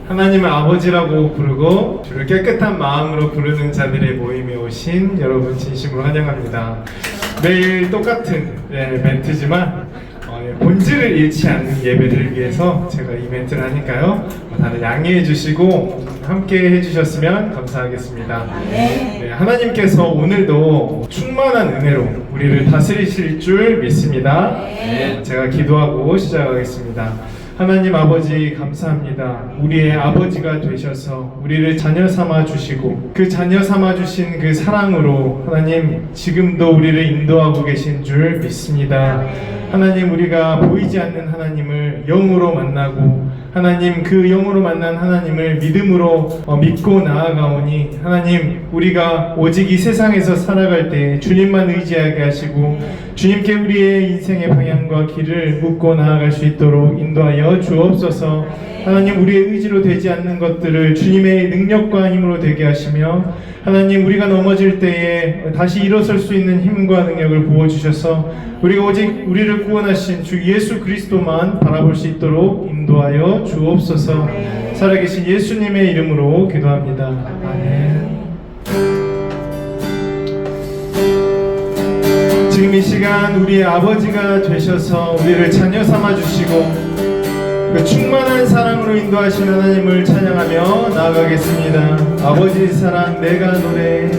하나님을 아버지라고 부르고 주를 깨끗한 마음으로 부르는 자들의 모임에 오신 여러분 진심으로 환영합니다. 매일 똑같은 멘트지만 본질을 잃지 않는 예배를 위해서 제가 이 멘트를 하니까요, 다들 양해해 주시고 함께 해주셨으면 감사하겠습니다. 하나님께서 오늘도 충만한 은혜로 우리를 다스리실 줄 믿습니다. 제가 기도하고 시작하겠습니다. 하나님 아버지 감사합니다. 우리의 아버지가 되셔서 우리를 자녀 삼아 주시고 그 자녀 삼아 주신 그 사랑으로 하나님 지금도 우리를 인도하고 계신 줄 믿습니다. 하나님, 우리가 보이지 않는 하나님을 영으로 만나고 하나님, 그 영으로 만난 하나님을 믿음으로 믿고 나아가오니 하나님, 우리가 오직 이 세상에서 살아갈 때 주님만 의지하게 하시고 주님께 우리의 인생의 방향과 길을 묻고 나아갈 수 있도록 인도하여 주옵소서. 하나님, 우리의 의지로 되지 않는 것들을 주님의 능력과 힘으로 되게 하시며 하나님, 우리가 넘어질 때에 다시 일어설 수 있는 힘과 능력을 부어주셔서 우리가 오직 우리를 구원하신 주 예수 그리스도만 바라볼 수 있도록 인도하여 주옵소서. 살아계신 예수님의 이름으로 기도합니다. 아멘. 지금 이 시간 우리의 아버지가 되셔서 우리를 자녀 삼아 주시고 그 충만한 사랑으로 인도하신 하나님을 찬양하며 나아가겠습니다. 아버지 사랑 내가 노래,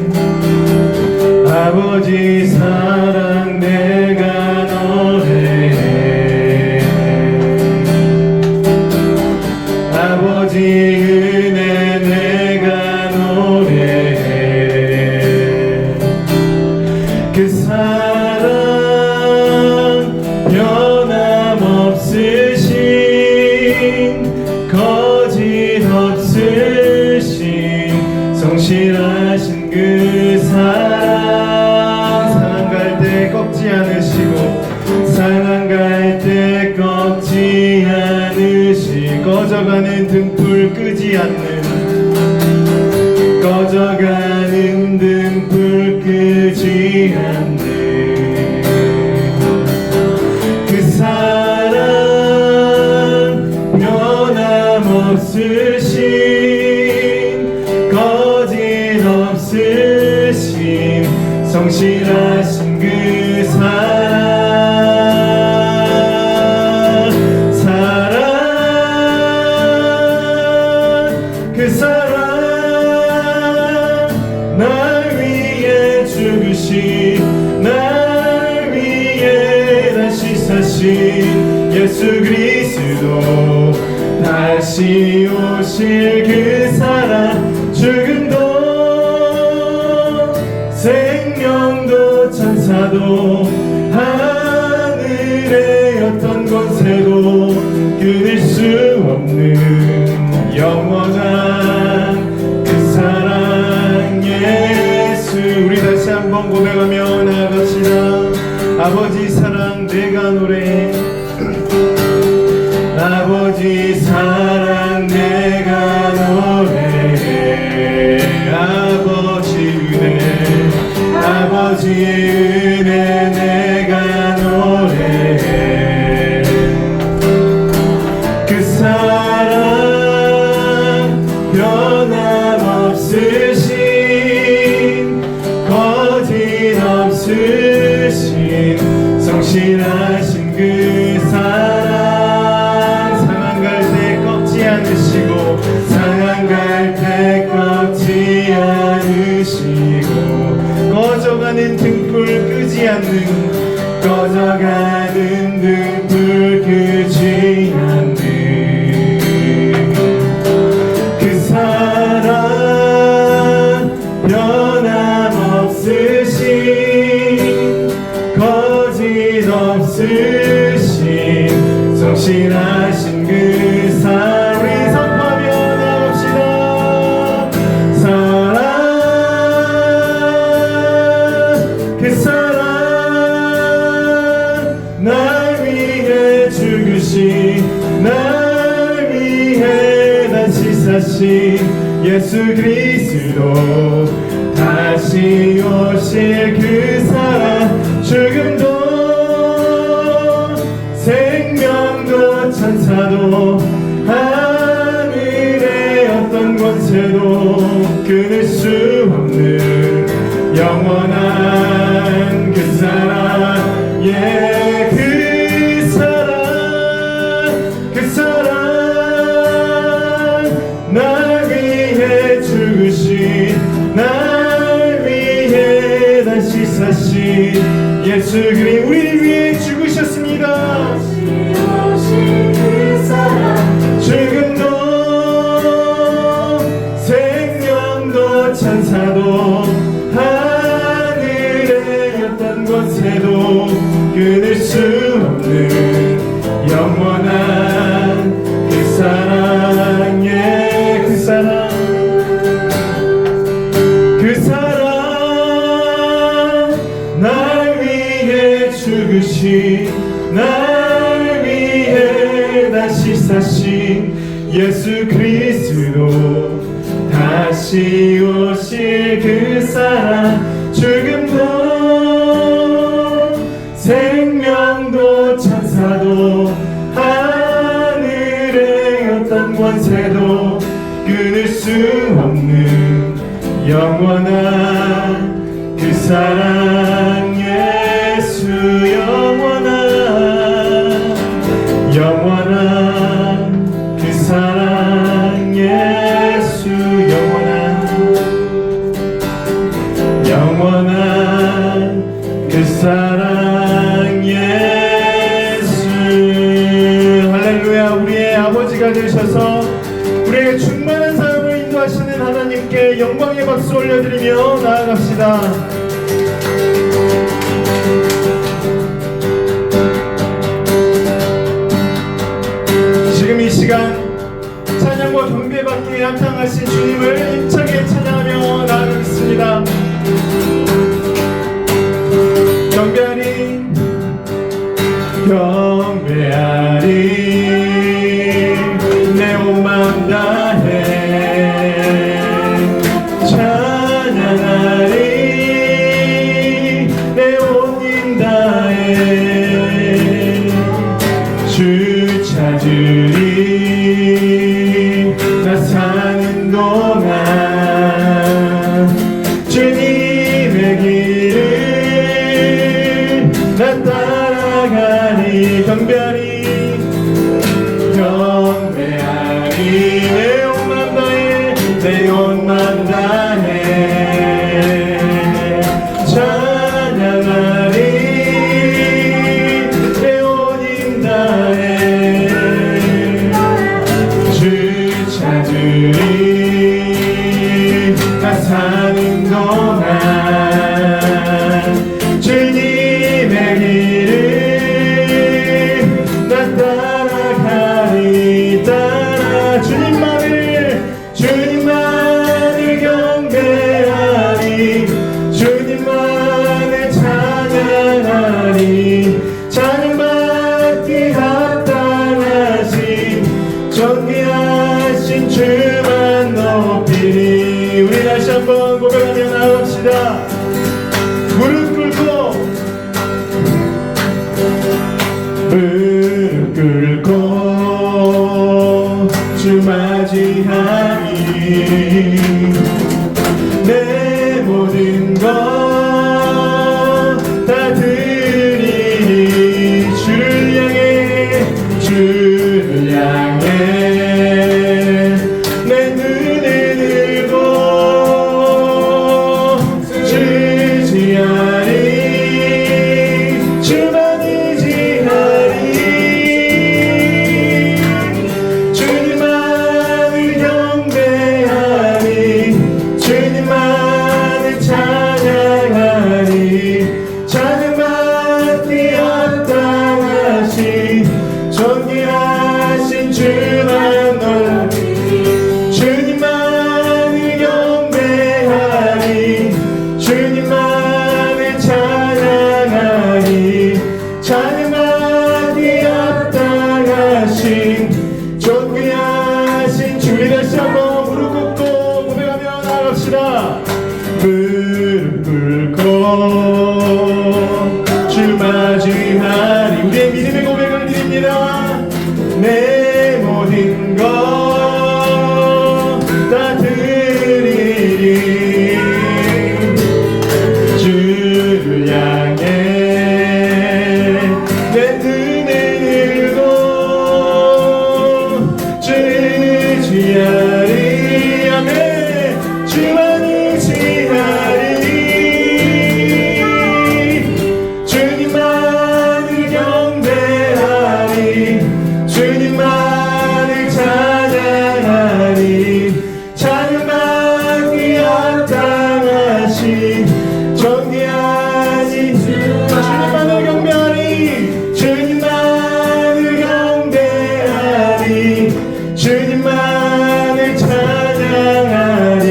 아버지 사랑 내가 노래, 아버지 은혜 내가 노래, 그 사랑 변함없으신 거짓없으신 성실하신 그 사랑 갈 때 꺾지 않으시고 상한 갈 때 꺾지 않으시 꺼져가는 등불 끄지 않는 꺼져가는 등불 끄지 않는 그 사랑 변함없으신 거짓없으신 성실하신 그 사랑 그 사랑 날 위해 죽으신 날 위해 다시 사신 예수 그리스도 다시 오실 그 사랑 죽음도 생명도 천사도 하늘의 어떤 권세도 끊을 수 없는 영원한 그 사랑 예수. 우리 다시 한번 고백하며 나아갑시다. 아버지 사랑 내가 노래, 아버지 사랑 내가 노래, 아버지 은혜, 아버지 은혜 내가 노래, 그 사랑 변함없으신 거짓없으신 성실하신 그 사랑 않으시고 상한 갈 때 꺾지 않으시고 꺼져가는 등불 끄지 않는 꺼져가는 등불 끄지 않는 그 사랑 변함없으신 거짓없으신 성실하신 그 사랑 사신 예수 그리스도 다시 오실 그 사랑 죽음도 생명도 천사도 하늘의 어떤 권세도 끊을 수 없는 영원한 그 사랑 예 그 사랑 그 사랑 날 위해 죽으신 날 위해 다시 사신 예수 그리 우리 위해 죽으셨습니다. 죽음도 생명도 천사도 하늘의 어떤 권세도 끊을 수 없는 영원한 그 사랑의 그 사랑 그 사랑 날 위해 죽으신 날 위해 다시 사신 예수 그리스도 다시 오실 그 사랑 죽음도 생명도 천사도 하늘의 어떤 권세도 끊을 수 없는 영원한 그 사랑 예수 영원한 그 사랑 예수 영원한 그 사랑 예수 할렐루야. 우리의 아버지가 되셔서 우리의 충만한 삶을 인도하시는 하나님께 영광의 박수 올려드리며 나아갑시다. 지금 이 시간 찬양과 경배받기에 합당하신 주님을 힘차게 찬양하며 나아가겠습니다. 경배하리 경배하리 내 온 마음 다해 찬양하리 내 온 힘 다해 주 찾으리 나 사는 동안 주님의 길을 나 따라가리 경배하리 경배하리 내 온맘 다해 내 온맘 다해 찬양하리 내 온 힘 다해 주 찾으리 나 사는 동안 주님의 길을 나 따라가리 따라 주님만을 경배하리 주님만을 찬양하리 찬양받기 합당하신 존귀하신 주만 높이리. 우리 다시 한번 고백하며 나갑시다. 무릎 꿇고 주 맞이하리 내 모든 것 다 드리리 주를 향해 내 눈을 들고 주지 않리 주만 의지하리 주님만을 경배하리 우리 다시 한번 무릎 꿇고 고백하며 나아갑시다. 무릎 꿇고 주 맞이하리. 우리의 믿음의 고백을 드립니다. 내 모든 것 다 드리리. 주를 향해 내 등을 들고 주를 의지하리. 아멘. 주만 의지하리. 주님만을 경배하리. 주님만을 찬양하리. 찬양받기 합당하신 존귀하신 주님만을 경배하리. 주님만을 경배하리. 주님만을 찬양하리.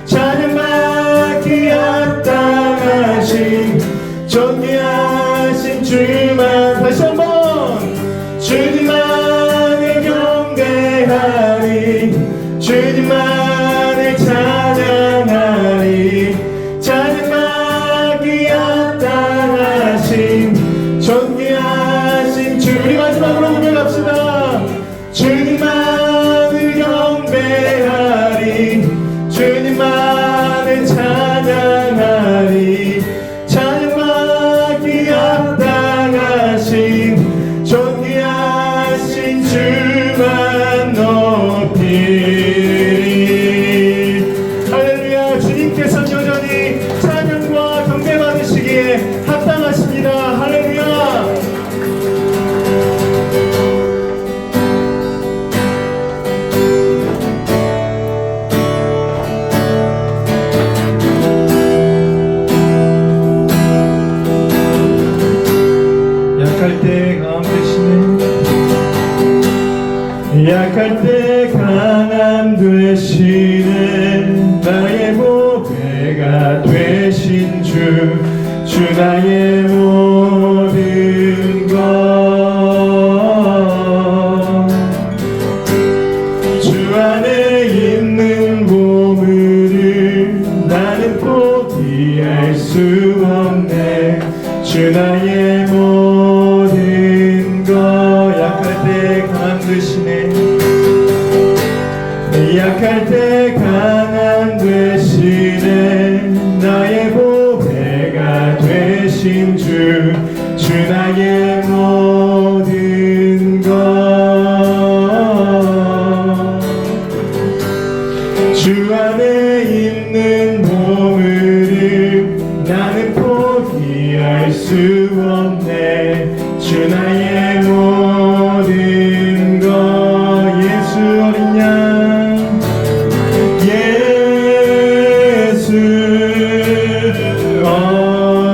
찬양받기 합당하신 존귀하신 주만. 다시 한번 주님만을 경배하리. 주님만을 찬양하리. 찬양받기 합당하신 존귀하신 주. 우리 마지막으로 고백합시다. 주님만을 경배하리. 주님만을 찬양하리. 찬양받기 합당하신 존귀하신 주만 높이리. 할렐루야. 주님께서 여전히 찬양과 경배 받으시기에 합당하십니다. 할렐루야. 약할 때 강함 되시네. 약할 때 강함 되시네. 나의 보배가 되신 주. 주 나의 모든 것. 주 안에 있는 보물을 나는 포기할 수 없네. 주 나의 모든 것. 약할 때 강함 되시네. 약할 때 강함 되시네. 나의 보배가 되신 주. 주 나의 모든 것. 주 안에 있는 보물을 나는 포기할 수 없네. 주 나의 모든 것. 예수 어린 양. 예수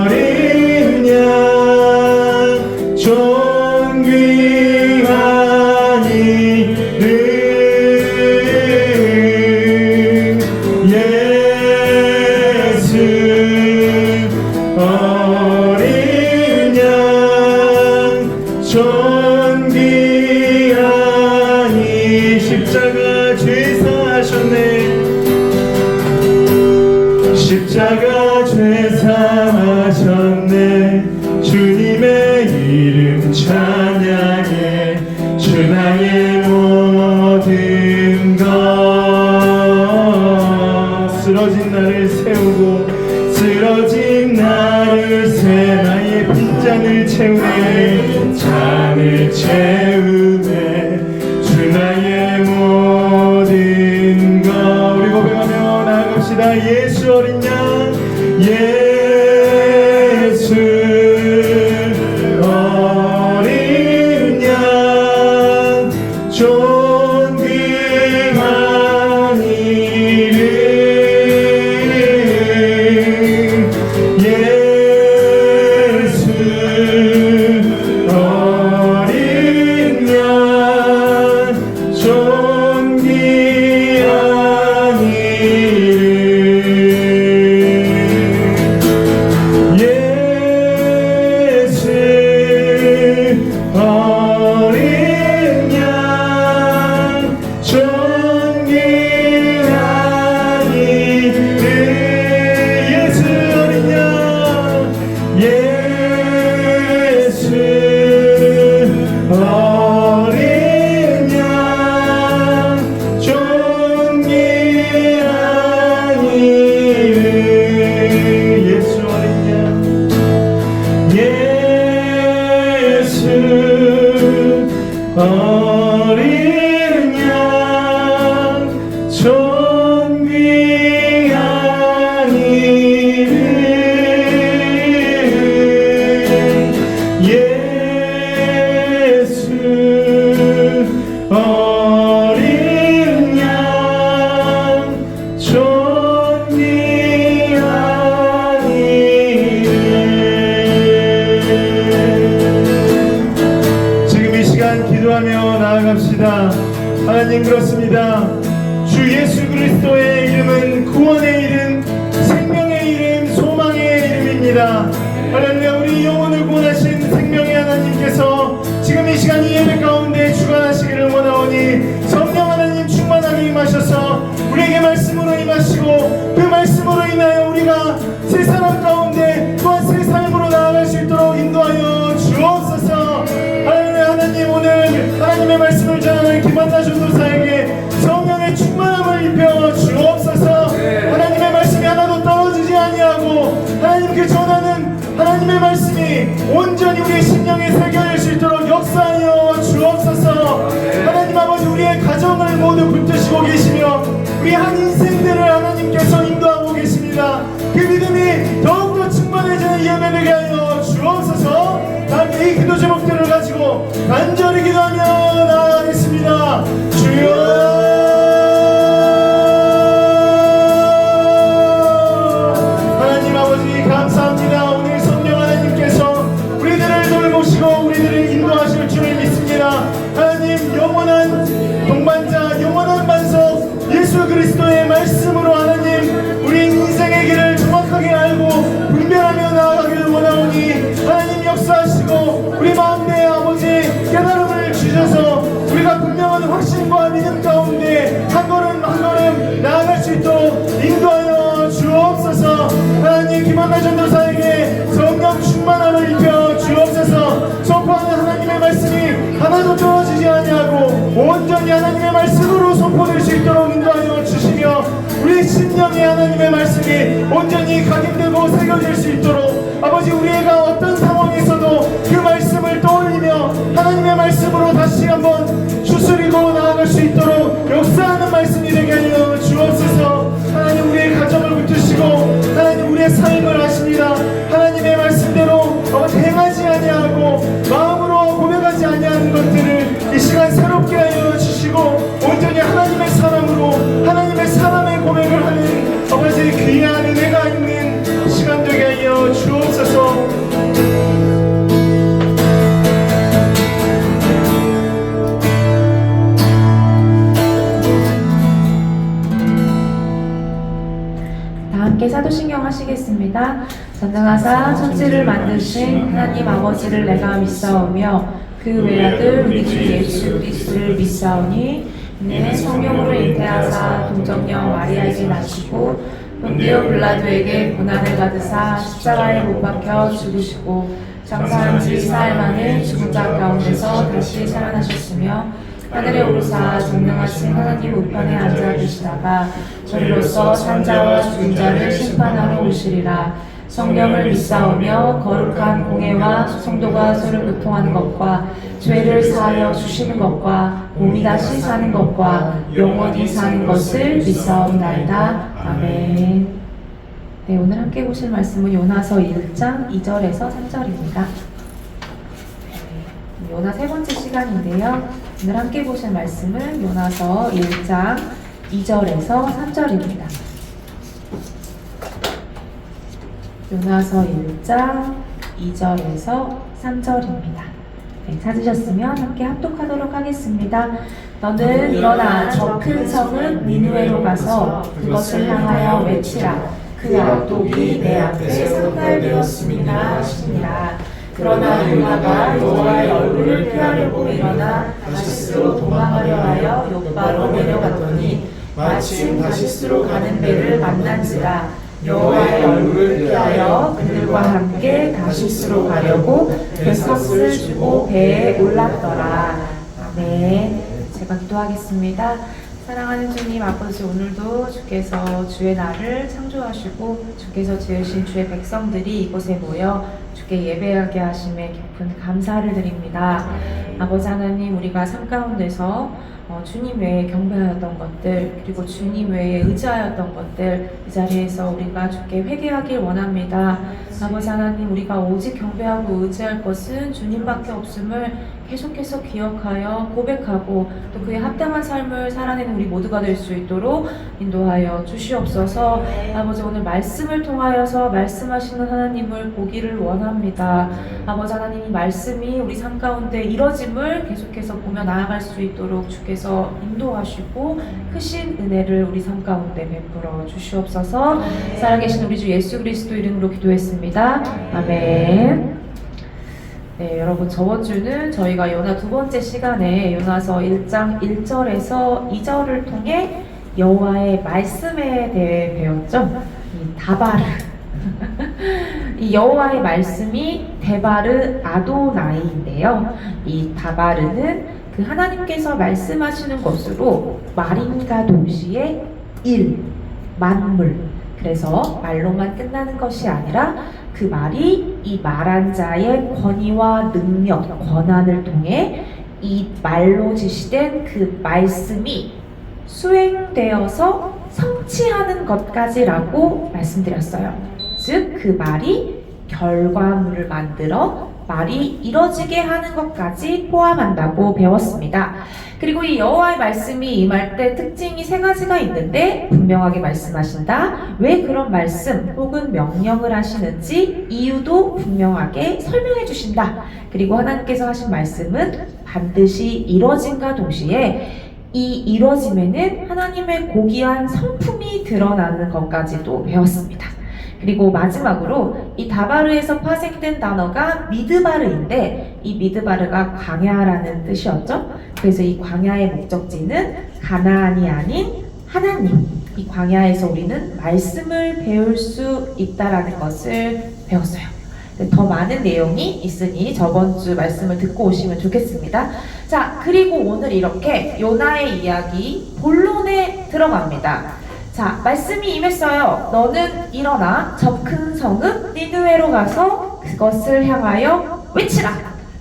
어린 양. 존귀한 이름. 예수 어린 양. 존귀한 이 십자가 죄사 하셨네. 십자가 죄사하셨네. 주님의 이름 찬양해. 주 나의 모든 것. 쓰러진 나를 세우고 쓰러진 나를 세. 나의 빈잔을 채우네. 잔을 채우네. 주 나의 모든 것. 우리 고백하며 나아갑시다. 예수 어린 양. 예수 어린 양. 존귀한 이름. 예수 어린 양. 존귀한 이름. 예수 어린 양. 존귀한 그렇습니다. 주 예수 그리스도의 이름은 구원의 이름, 생명의 이름, 소망의 이름입니다. 할렐루야. 우리 영혼을 구원하신 생명의 하나님께서 지금 이 시간 이 예배 가운데 주관하시기를 원하오니 성령 하나님 충만하게 임하셔서 우리에게 말씀으로 임하시고 그 말씀으로 인하여 우리가 새 사람 가운데 또한 새 삶으로 나아갈 수 있도록 인도하여 주옵소서. 할렐루야. 하나님, 오늘 하나님의 말씀을 전하는 김한나 전도사에게 성령의 충만함을 입혀 주옵소서. 하나님의 말씀이 하나도 떨어지지 아니하고 하나님 그 전하는 하나님의 말씀이 온전히 우리의 심령에 새겨질 수 있도록 역사하여 주옵소서. 하나님 아버지, 우리의 가정을 모두 붙드시고 계시며 우리 한 인생들을 하나님께서 인도하고 계십니다. 그 믿음이 더욱더 충만해지는 이 예배 되게 하여 주옵소서. 다음에 이 기도 제목들을 가지고 간절히 기도하며 나아가겠습니다. 주여, 감사합니다. 오늘 성령 하나님께서 우리들을 돌보시고 우리들을 인도하실 줄을 믿습니다. 하나님, 영원한 동반자, 영원한 반석 예수 그리스도의 말씀으로 하나님 우리 인생의 길을 정확하게 알고 분별하며 나아가기를 원하오니 하나님 역사하시고 우리 마음에 아버지 깨달음을 주셔서 우리가 분명한 확신과 믿음 가운데 한 걸음 한 걸음 나아갈 수 있도록 인도하여 주옵소서. 하나님, 김한나 전도사에게 성령 충만함을 입혀 주옵소서. 선포하는 하나님의 말씀이 하나도 떨어지지 아니하고 온전히 하나님의 말씀으로 선포될 수 있도록 인도하여 주시며 우리 심령에 하나님의 말씀이 온전히 각인되고 새겨질 수 있도록 아버지, 우리가 어떤 상황에서도 그 말씀을 떠올리며 하나님의 말씀으로 다시 한번 추스리고 나아갈 수 있도록 역사하는 말씀이 되게 하여 주옵소서. 하나님, 우리의 가정을 붙드시고 하나님 우리의 삶을 하십니다. 하나님의 말씀대로 행하지 아니하고 마음으로 고백하지 아니하는 것들을 이 시간 새롭게 하여 주시고 온전히 하나님의 사람으로 하나님의 사람의 고백을 하는 아버지 귀한 은혜가 있는 시간 되게 하여 주옵소서. 함께 사도신경 하시겠습니다. 전능하사 천지를 만드신 하나님 아버지를 내가 믿사오며 그 외아들 우리 주 예수 그리스도를 믿사오니 이는 성령으로 잉태하사 동정녀 마리아에게 나시고 본디오 빌라도에게 고난을 받으사 십자가에 못 박혀 죽으시고 장사한 지 사흘 만에 죽은 자 가운데서 다시 살아나셨으며 하늘에 오르사 전능하신 하나님 우편에 앉아 계시다가 저리로서 산자와 죽은 자를 심판하러 오시리라. 성령을 믿사오며 거룩한 공회와 성도가 서로 교통하는 것과 죄를 사하여 주시는 것과 몸이 다시 사는 것과 영원히 사는 것을 믿사옵나이다. 아멘. 네, 오늘 함께 보실 말씀은 요나서 1장 2절에서 3절입니다. 요나 세 번째 시간인데요. 오늘 함께 보실 말씀은 요나서 1장 2절에서 3절입니다. 요나서 1장 2절에서 3절입니다. 네, 찾으셨으면 함께 합독하도록 하겠습니다. 너는 일어나 저 큰 성은 니느웨로 가서 그것을 향하여 외치라. 그 악독이 내 앞에 상달되었습니다 하시니라. 그러나 요나가 여호와의 얼굴을 피하려고 일어나 다시스로 도망하려 하여 욥바로 내려갔더니 마침 다시스로 가는 배를 만난지라. 여호와의 얼굴을 피하여 그들과 함께 다시스로 가려고 배석을 주고 배에 올랐더라. 네, 제가 기도하겠습니다. 사랑하는 주님 아버지, 오늘도 주께서 주의 날을 창조하시고 주께서 지으신 주의 백성들이 이곳에 모여 주께 예배하게 하심에 깊은 감사를 드립니다. 아버지 하나님, 우리가 삶 가운데서 주님 외에 경배하였던 것들, 그리고 주님 외에 의지하였던 것들, 이 자리에서 우리가 주께 회개하길 원합니다. 아버지 하나님, 우리가 오직 경배하고 의지할 것은 주님밖에 없음을 계속해서 기억하여 고백하고 또 그에 합당한 삶을 살아내는 우리 모두가 될 수 있도록 인도하여 주시옵소서. 아버지, 오늘 말씀을 통하여서 말씀하시는 하나님을 보기를 원합니다. 아버지 하나님, 이 말씀이 우리 삶 가운데 이뤄짐을 계속해서 보며 나아갈 수 있도록 주께서 인도하시고 크신 은혜를 우리 삶 가운데 베풀어 주시옵소서. 살아계신 우리 주 예수 그리스도 이름으로 기도했습니다. 아멘. 네, 여러분, 저번 주는 저희가 요나 두 번째 시간에 요나서 1장 1절에서 2절을 통해 여호와의 말씀에 대해 배웠죠. 이 다바르 이 여호와의 말씀이 데바르 아도나이인데요. 이 다바르는 그 하나님께서 말씀하시는 것으로 말인과 동시에 일, 만물, 그래서 말로만 끝나는 것이 아니라 그 말이 이 말한 자의 권위와 능력, 권한을 통해 이 말로 지시된 그 말씀이 수행되어서 성취하는 것까지라고 말씀드렸어요. 즉, 그 말이 결과물을 만들어 말이 이뤄지게 하는 것까지 포함한다고 배웠습니다. 그리고 이 여호와의 말씀이 임할 때 특징이 세 가지가 있는데 분명하게 말씀하신다. 왜 그런 말씀 혹은 명령을 하시는지 이유도 분명하게 설명해 주신다. 그리고 하나님께서 하신 말씀은 반드시 이뤄짐과 동시에 이 이뤄짐에는 하나님의 고귀한 성품이 드러나는 것까지도 배웠습니다. 그리고 마지막으로 이 다바르에서 파생된 단어가 미드바르인데 이 미드바르가 광야라는 뜻이었죠. 그래서 이 광야의 목적지는 가나안이 아닌 하나님, 이 광야에서 우리는 말씀을 배울 수 있다라는 것을 배웠어요. 더 많은 내용이 있으니 저번 주 말씀을 듣고 오시면 좋겠습니다. 자, 그리고 오늘 이렇게 요나의 이야기 본론에 들어갑니다. 자, 말씀이 임했어요. 너는 일어나 저 큰 성읍 니느웨로 가서 그것을 향하여 외치라.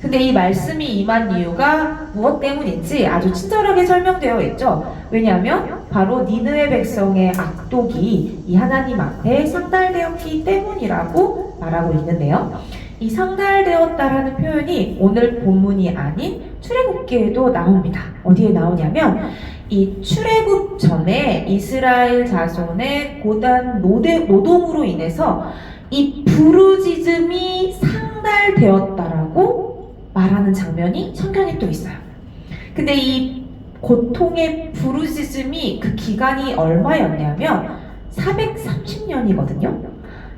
근데 이 말씀이 임한 이유가 무엇 때문인지 아주 친절하게 설명되어 있죠. 왜냐하면 바로 니느웨 백성의 악독이 이 하나님 앞에 상달되었기 때문이라고 말하고 있는데요. 이 상달되었다라는 표현이 오늘 본문이 아닌 출애굽기에도 나옵니다. 어디에 나오냐면 이 출애굽 전에 이스라엘 자손의 고단 노동으로 인해서 이 부르짖음이 상달되었다라고 말하는 장면이 성경에 또 있어요. 근데 이 고통의 부르짖음이 그 기간이 얼마였냐면 430년이거든요.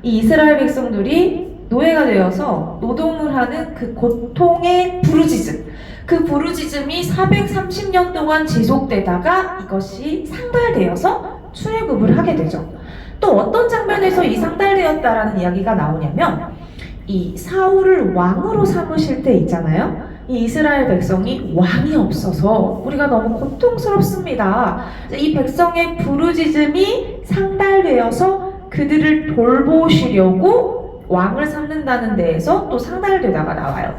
이 이스라엘 백성들이 노예가 되어서 노동을 하는 그 고통의 부르짖음, 그 부르짖음이 430년 동안 지속되다가 이것이 상달되어서 출애굽을 하게 되죠. 또 어떤 장면에서 이 상달되었다라는 이야기가 나오냐면 이 사울을 왕으로 삼으실 때 있잖아요. 이 이스라엘 백성이 왕이 없어서 우리가 너무 고통스럽습니다. 이 백성의 부르짖음이 상달되어서 그들을 돌보시려고 왕을 삼는다는 데에서 또 상달되다가 나와요.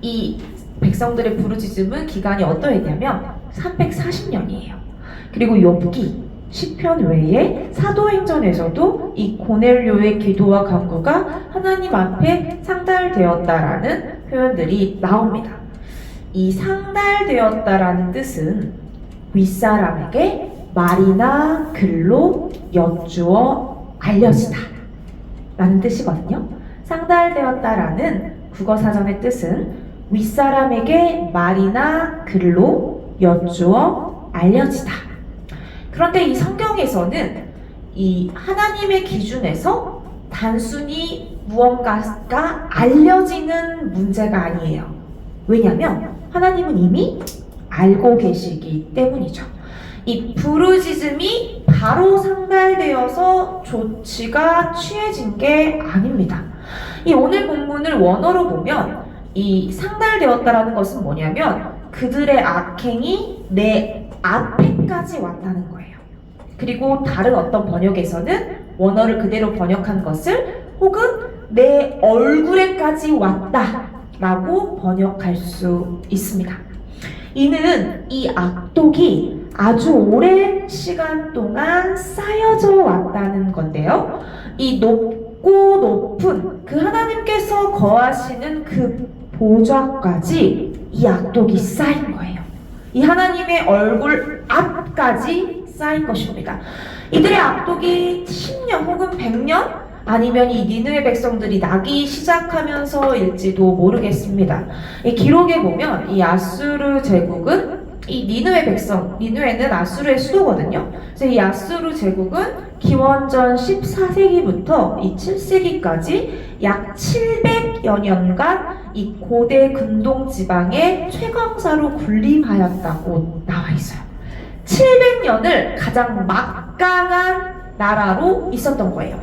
이 백성들의 부르짖음은 기간이 어떠했냐면 340년이에요. 그리고 욥기, 시편 외에 사도행전에서도 이 고넬료의 기도와 간구가 하나님 앞에 상달되었다라는 표현들이 나옵니다. 이 상달되었다라는 뜻은 윗사람에게 말이나 글로 여쭈어 알려지다 라는 뜻이거든요. 상달되었다라는 국어사전의 뜻은 윗사람에게 말이나 글로 여쭈어 알려지다. 그런데 이 성경에서는 이 하나님의 기준에서 단순히 무언가가 알려지는 문제가 아니에요. 왜냐하면 하나님은 이미 알고 계시기 때문이죠. 이 부르짖음이 바로 상달되어서 조치가 취해진 게 아닙니다. 이 오늘 본문을 원어로 보면 이 상달되었다라는 것은 뭐냐면 그들의 악행이 내 앞에까지 왔다는 거예요. 그리고 다른 어떤 번역에서는 원어를 그대로 번역한 것을 혹은 내 얼굴에까지 왔다라고 번역할 수 있습니다. 이는 이 악독이 아주 오랜 시간 동안 쌓여져 왔다는 건데요. 이 높고 높은 그 하나님께서 거하시는 그 보좌까지 이 악독이 쌓인 거예요. 이 하나님의 얼굴 앞까지 쌓인 것입니다. 이들의 악독이 10년 혹은 100년 아니면 이 니느웨 백성들이 나기 시작하면서일지도 모르겠습니다. 이 기록에 보면 이 아수르 제국은 이 니느웨 백성, 니느웨는 아수르의 수도거든요. 그래서 이 아수르 제국은 기원전 14세기부터 이 7세기까지 약 700여 년간 이 고대 근동 지방의 최강사로 군림하였다고 나와 있어요. 700년을 가장 막강한 나라로 있었던 거예요.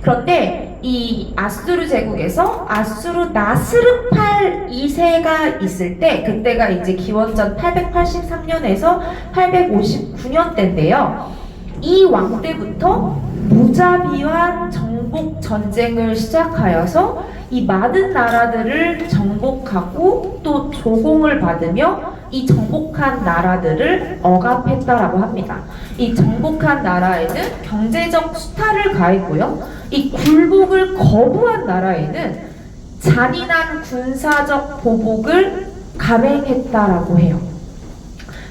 그런데 이 아수르 제국에서 아수르 나스르팔 2세가 있을 때, 그때가 이제 기원전 883년에서 859년 때인데요. 이 왕 때부터 무자비한 정복 전쟁을 시작하여서 이 많은 나라들을 정복하고 또 조공을 받으며 이 정복한 나라들을 억압했다라고 합니다. 이 정복한 나라에는 경제적 수탈을 가했고요. 이 굴복을 거부한 나라에는 잔인한 군사적 보복을 감행했다라고 해요.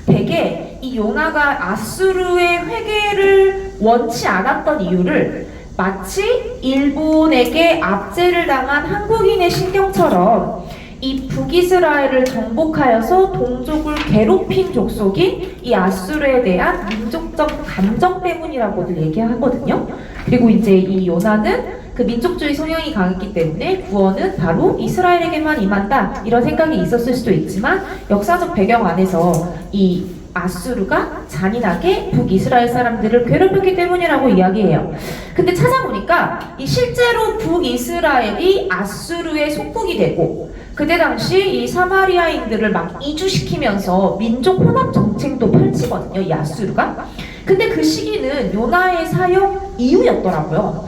대개 이 요나가 아수르의 회개를 원치 않았던 이유를 마치 일본에게 압제를 당한 한국인의 신경처럼 이 북이스라엘을 정복하여서 동족을 괴롭힌 족속인 이 아수르에 대한 민족적 감정 때문이라고들 얘기하거든요. 그리고 이제 이 요나는 그 민족주의 성향이 강했기 때문에 구원은 바로 이스라엘에게만 임한다, 이런 생각이 있었을 수도 있지만 역사적 배경 안에서 이 아수르가 잔인하게 북이스라엘 사람들을 괴롭혔기 때문이라고 이야기해요. 근데 찾아보니까 이 실제로 북이스라엘이 아수르의 속국이 되고 그때 당시 이 사마리아인들을 막 이주시키면서 민족 혼합 정책도 펼치거든요, 이 아수르가. 근데 그 시기는 요나의 사역 이후였더라고요.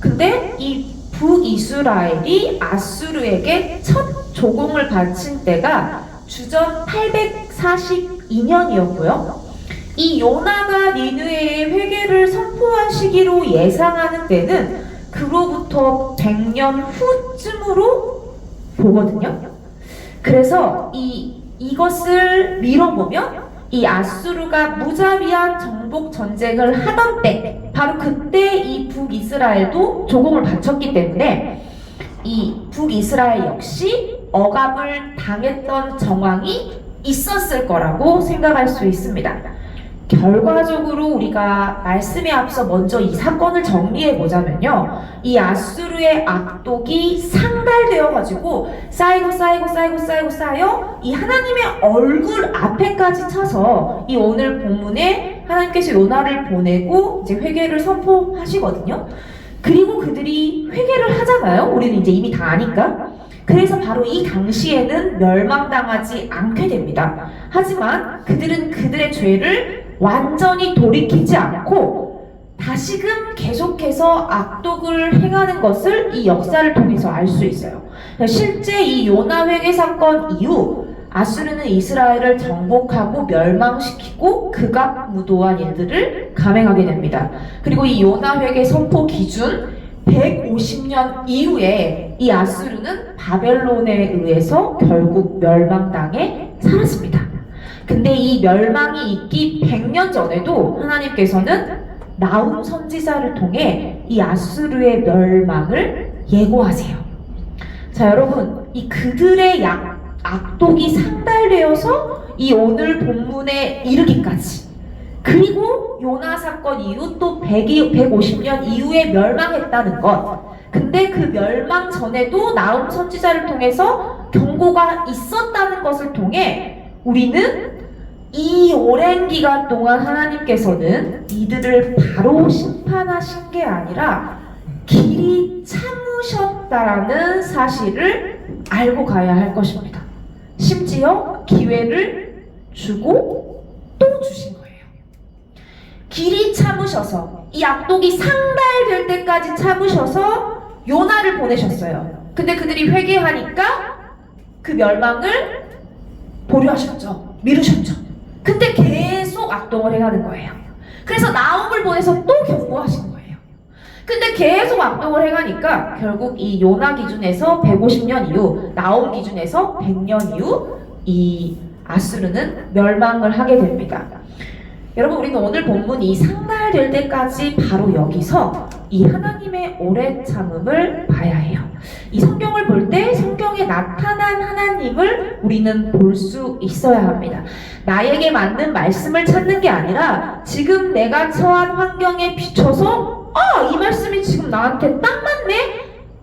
근데 이 북이스라엘이 아수르에게 첫 조공을 바친 때가 주전 842년이었고요. 이 요나가 니느웨의 회개를 선포한 시기로 예상하는 때는 그로부터 100년 후쯤으로 보거든요. 그래서 이것을 미뤄보면 이 아수르가 무자비한 정복 전쟁을 하던 때, 바로 그때 이 북이스라엘도 조공을 바쳤기 때문에 이 북이스라엘 역시 억압을 당했던 정황이 있었을 거라고 생각할 수 있습니다. 결과적으로 우리가 말씀에 앞서 먼저 이 사건을 정리해 보자면요, 이 아수르의 악독이 상달되어가지고 쌓여 이 하나님의 얼굴 앞에까지 차서 이 오늘 본문에 하나님께서 요나를 보내고 이제 회개를 선포하시거든요. 그리고 그들이 회개를 하잖아요. 우리는 이제 이미 다 아니까. 그래서 바로 이 당시에는 멸망당하지 않게 됩니다. 하지만 그들은 그들의 죄를 완전히 돌이키지 않고 다시금 계속해서 악독을 행하는 것을 이 역사를 통해서 알 수 있어요. 실제 이 요나 회개 사건 이후 아수르는 이스라엘을 정복하고 멸망시키고 극악무도한 일들을 감행하게 됩니다. 그리고 이 요나 회개 선포 기준 150년 이후에 이 아수르는 바벨론에 의해서 결국 멸망당해 살았습니다. 근데 이 멸망이 있기 100년 전에도 하나님께서는 나훔 선지자를 통해 이 아수르의 멸망을 예고하세요. 자, 여러분, 이 그들의 악독이 상달되어서 이 오늘 본문에 이르기까지, 그리고 요나 사건 이후 또 150년 이후에 멸망했다는 것, 근데 그 멸망 전에도 나훔 선지자를 통해서 경고가 있었다는 것을 통해 우리는 이 오랜 기간 동안 하나님께서는 이들을 바로 심판하신 게 아니라 길이 참으셨다라는 사실을 알고 가야 할 것입니다. 심지어 기회를 주고 또 주신 거예요. 길이 참으셔서 이 악독이 상달될 때까지 참으셔서 요나를 보내셨어요. 근데 그들이 회개하니까 그 멸망을 보류하셨죠. 미루셨죠. 근데 계속 악동을 해가는 거예요. 그래서 나훔을 보내서 또 경고하신 거예요. 근데 계속 악동을 해가니까 결국 이 요나 기준에서 150년 이후, 나훔 기준에서 100년 이후 이 아수르는 멸망을 하게 됩니다. 여러분, 우리는 오늘 본문이 상달될 때까지 바로 여기서 이 하나님의 오래 참음을 봐야 해요. 이 성경을 볼 때 성경에 나타난 하나님을 우리는 볼 수 있어야 합니다. 나에게 맞는 말씀을 찾는 게 아니라 지금 내가 처한 환경에 비춰서 이 말씀이 지금 나한테 딱 맞네?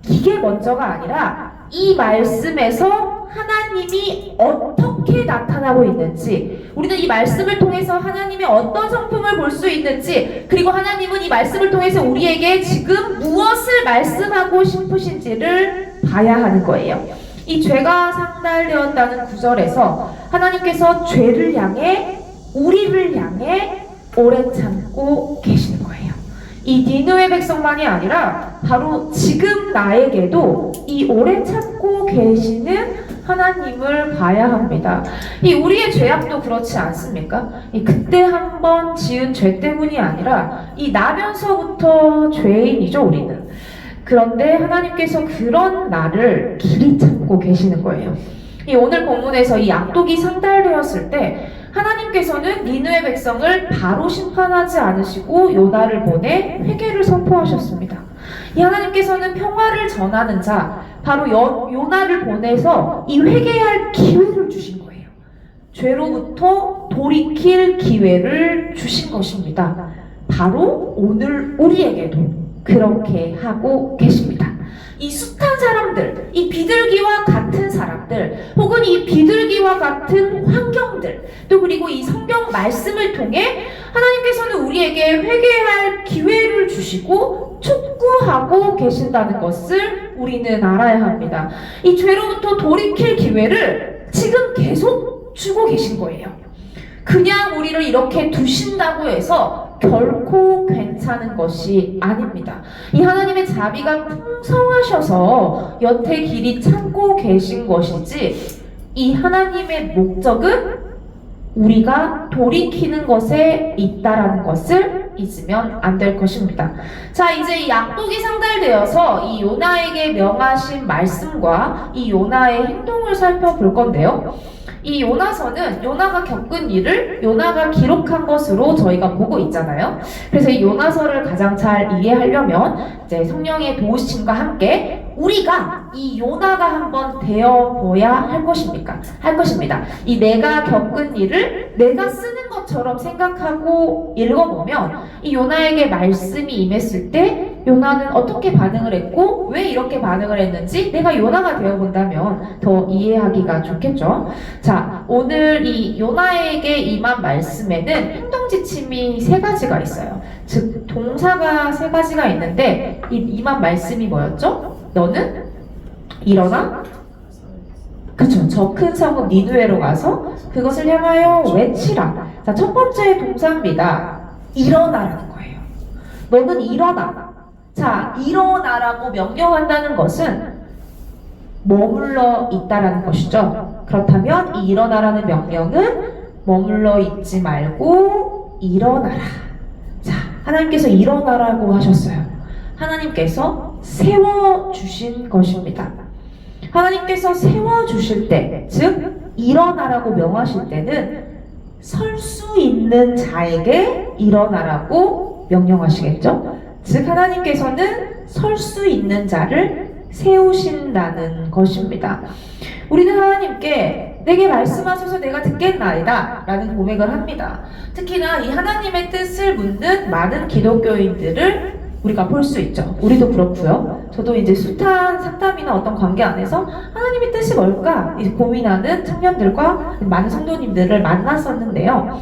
이게 먼저가 아니라 이 말씀에서 하나님이 어떻게 나타나고 있는지, 우리는 이 말씀을 통해서 하나님의 어떤 성품을 볼 수 있는지, 그리고 하나님은 이 말씀을 통해서 우리에게 지금 무엇을 말씀하고 싶으신지를 봐야 하는 거예요. 이 죄가 상달되었다는 구절에서 하나님께서 죄를 향해, 우리를 향해 오래 참고 계시는 거예요. 이 니느웨 백성만이 아니라 바로 지금 나에게도 이 오래 참고 계시는 하나님을 봐야 합니다. 이 우리의 죄악도 그렇지 않습니까? 이 그때 한번 지은 죄 때문이 아니라 이 나면서부터 죄인이죠, 우리는. 그런데 하나님께서 그런 나를 길이 참고 계시는 거예요. 이 오늘 본문에서 이 악독이 상달되었을 때 하나님께서는 니느웨 백성을 바로 심판하지 않으시고 요나를 보내 회개를 선포하셨습니다. 이 하나님께서는 평화를 전하는 자, 바로 요나를 보내서 이 회개할 기회를 주신 거예요. 죄로부터 돌이킬 기회를 주신 것입니다. 바로 오늘 우리에게도 그렇게 하고 계십니다. 이 숱한 사람들, 이 비둘기와 같은 사람들, 혹은 이 비둘기와 같은 환경들, 또 그리고 이 성경 말씀을 통해 하나님께서는 우리에게 회개할 기회를 주시고 촉구하고 계신다는 것을 우리는 알아야 합니다. 이 죄로부터 돌이킬 기회를 지금 계속 주고 계신 거예요. 그냥 우리를 이렇게 두신다고 해서 결코 괜찮은 것이 아닙니다. 이 하나님의 자비가 풍성하셔서 여태 길이 참고 계신 것이지, 이 하나님의 목적은 우리가 돌이키는 것에 있다라는 것을 잊으면 안 될 것입니다. 자, 이제 이 악독이 상달되어서 이 요나에게 명하신 말씀과 이 요나의 행동을 살펴볼 건데요. 이 요나서는 요나가 겪은 일을 요나가 기록한 것으로 저희가 보고 있잖아요. 그래서 이 요나서를 가장 잘 이해하려면 이제 성령의 도우심과 함께 우리가 이 요나가 한번 되어보야 할 것입니다. 이 내가 겪은 일을 내가 쓰는 것처럼 생각하고 읽어보면 이 요나에게 말씀이 임했을 때 요나는 어떻게 반응을 했고 왜 이렇게 반응을 했는지 내가 요나가 되어본다면 더 이해하기가 좋겠죠. 자, 오늘 이 요나에게 임한 말씀에는 행동지침이 3가지가 있어요. 즉 동사가 3가지가 있는데 이 임한 말씀이 뭐였죠? 너는 일어나, 그쵸, 저 큰 성읍 니느웨로 가서 그것을 향하여 외치라. 자, 첫 번째 동사입니다. 일어나라는 거예요. 너는 일어나. 자, 일어나라고 명령한다는 것은 머물러 있다라는 것이죠. 그렇다면 이 일어나라는 명령은 머물러 있지 말고 일어나라. 자, 하나님께서 일어나라고 하셨어요. 하나님께서 세워주신 것입니다. 하나님께서 세워주실 때, 즉 일어나라고 명하실 때는 설 수 있는 자에게 일어나라고 명령하시겠죠? 즉 하나님께서는 설 수 있는 자를 세우신다는 것입니다. 우리는 하나님께 내게 말씀하셔서 내가 듣겠나이다 라는 고백을 합니다. 특히나 이 하나님의 뜻을 묻는 많은 기독교인들을 우리가 볼 수 있죠. 우리도 그렇고요. 저도 이제 숱한 상담이나 어떤 관계 안에서 하나님의 뜻이 뭘까 이제 고민하는 청년들과 많은 성도님들을 만났었는데요.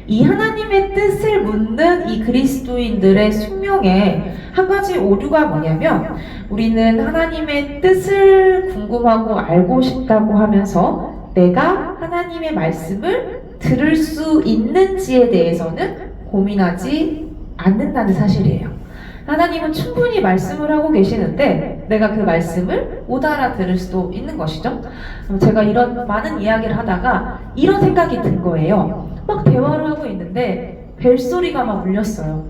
이 하나님의 뜻을 묻는 이 그리스도인들의 숙명에 한 가지 오류가 뭐냐면, 우리는 하나님의 뜻을 궁금하고 알고 싶다고 하면서 내가 하나님의 말씀을 들을 수 있는지에 대해서는 고민하지 않는다는 사실이에요. 하나님은 충분히 말씀을 하고 계시는데 내가 그 말씀을 못 알아들을 수도 있는 것이죠. 제가 이런 많은 이야기를 하다가 이런 생각이 든 거예요. 막 대화를 하고 있는데 벨소리가 막 울렸어요.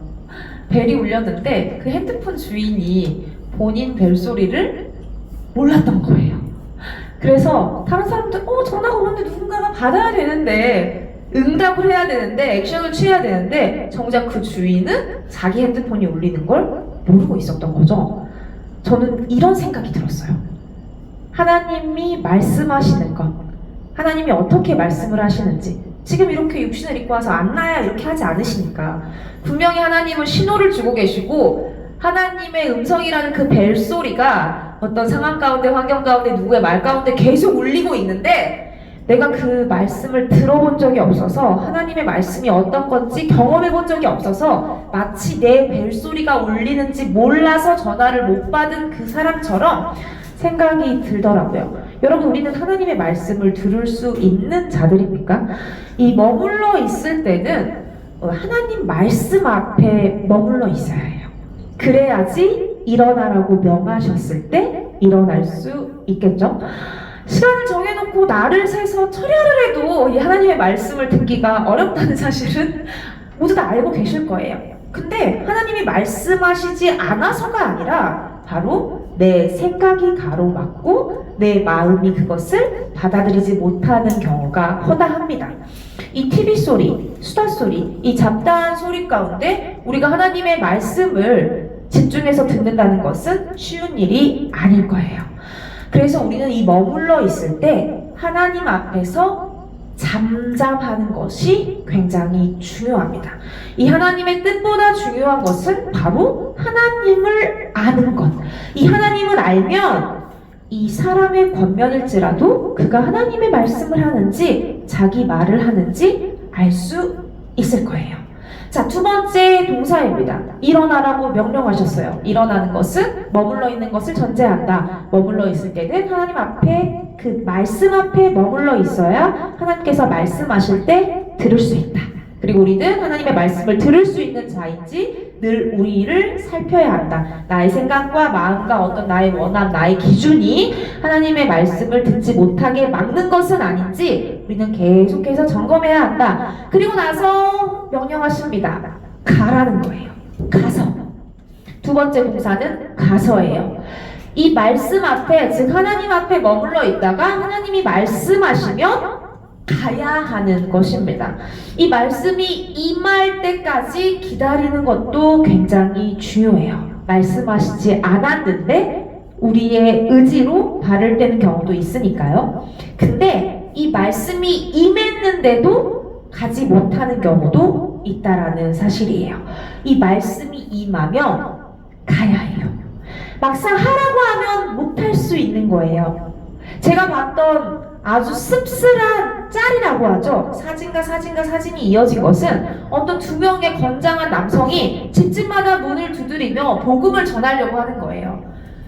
벨이 울렸는데 그 핸드폰 주인이 본인 벨소리를 몰랐던 거예요. 그래서 다른 사람들 전화가 오는데 누군가가 받아야 되는데 응답을 해야 되는데 액션을 취해야 되는데 정작 그 주인은 자기 핸드폰이 울리는 걸 모르고 있었던 거죠. 저는 이런 생각이 들었어요. 하나님이 말씀하시는 것, 하나님이 어떻게 말씀을 하시는지, 지금 이렇게 육신을 입고 와서 안나야 이렇게 하지 않으시니까 분명히 하나님은 신호를 주고 계시고 하나님의 음성이라는 그 벨소리가 어떤 상황 가운데, 환경 가운데, 누구의 말 가운데 계속 울리고 있는데 내가 그 말씀을 들어본 적이 없어서, 하나님의 말씀이 어떤 건지 경험해 본 적이 없어서 마치 내 벨소리가 울리는지 몰라서 전화를 못 받은 그 사람처럼 생각이 들더라고요. 여러분, 우리는 하나님의 말씀을 들을 수 있는 자들입니까? 이 머물러 있을 때는 하나님 말씀 앞에 머물러 있어야 해요. 그래야지 일어나라고 명하셨을 때 일어날 수 있겠죠? 시간을 정해놓고 날을 세서 철야를 해도 이 하나님의 말씀을 듣기가 어렵다는 사실은 모두 다 알고 계실 거예요. 근데 하나님이 말씀하시지 않아서가 아니라 바로 내 생각이 가로막고 내 마음이 그것을 받아들이지 못하는 경우가 허다합니다. 이 TV 소리, 수다 소리, 이 잡다한 소리 가운데 우리가 하나님의 말씀을 집중해서 듣는다는 것은 쉬운 일이 아닐 거예요. 그래서 우리는 이 머물러 있을 때 하나님 앞에서 잠잠하는 것이 굉장히 중요합니다. 이 하나님의 뜻보다 중요한 것은 바로 하나님을 아는 것. 이 하나님을 알면 이 사람의 권면일지라도 그가 하나님의 말씀을 하는지 자기 말을 하는지 알 수 있을 거예요. 자, 두 번째 동사입니다. 일어나라고 명령하셨어요. 일어나는 것은 머물러 있는 것을 전제한다. 머물러 있을 때는 하나님 앞에, 그 말씀 앞에 머물러 있어야 하나님께서 말씀하실 때 들을 수 있다. 그리고 우리는 하나님의 말씀을 들을 수 있는 자인지 늘 우리를 살펴야 한다. 나의 생각과 마음과 어떤 나의 원함, 나의 기준이 하나님의 말씀을 듣지 못하게 막는 것은 아닌지 우리는 계속해서 점검해야 한다. 그리고 나서 명령하십니다. 가라는 거예요. 가서. 두 번째 동사는 가서예요. 이 말씀 앞에, 즉 하나님 앞에 머물러 있다가 하나님이 말씀하시면 가야 하는 것입니다. 이 말씀이 임할 때까지 기다리는 것도 굉장히 중요해요. 말씀하시지 않았는데 우리의 의지로 발을 떼는 경우도 있으니까요. 근데 이 말씀이 임했는데도 가지 못하는 경우도 있다라는 사실이에요. 이 말씀이 임하면 가야 해요. 막상 하라고 하면 못할 수 있는 거예요. 제가 봤던 아주 씁쓸한 짤이라고 하죠. 사진과 사진이 이어진 것은 어떤 두 명의 건장한 남성이 집집마다 문을 두드리며 복음을 전하려고 하는 거예요.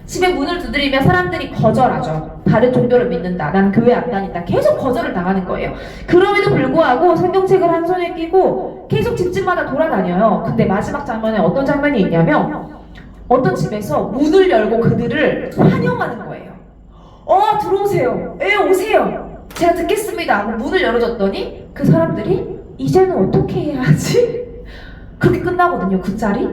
집에 문을 두드리며 사람들이 거절하죠. 다른 종교를 믿는다, 난 교회 안 다닌다, 계속 거절을 당하는 거예요. 그럼에도 불구하고 성경책을 한 손에 끼고 계속 집집마다 돌아다녀요. 근데 마지막 장면에 어떤 장면이 있냐면 어떤 집에서 문을 열고 그들을 환영하는 거예요. 들어오세요. 오세요. 제가 듣겠습니다 하고 문을 열어줬더니 그 사람들이 이제는 어떻게 해야 하지? 그렇게 끝나거든요, 그 짤이.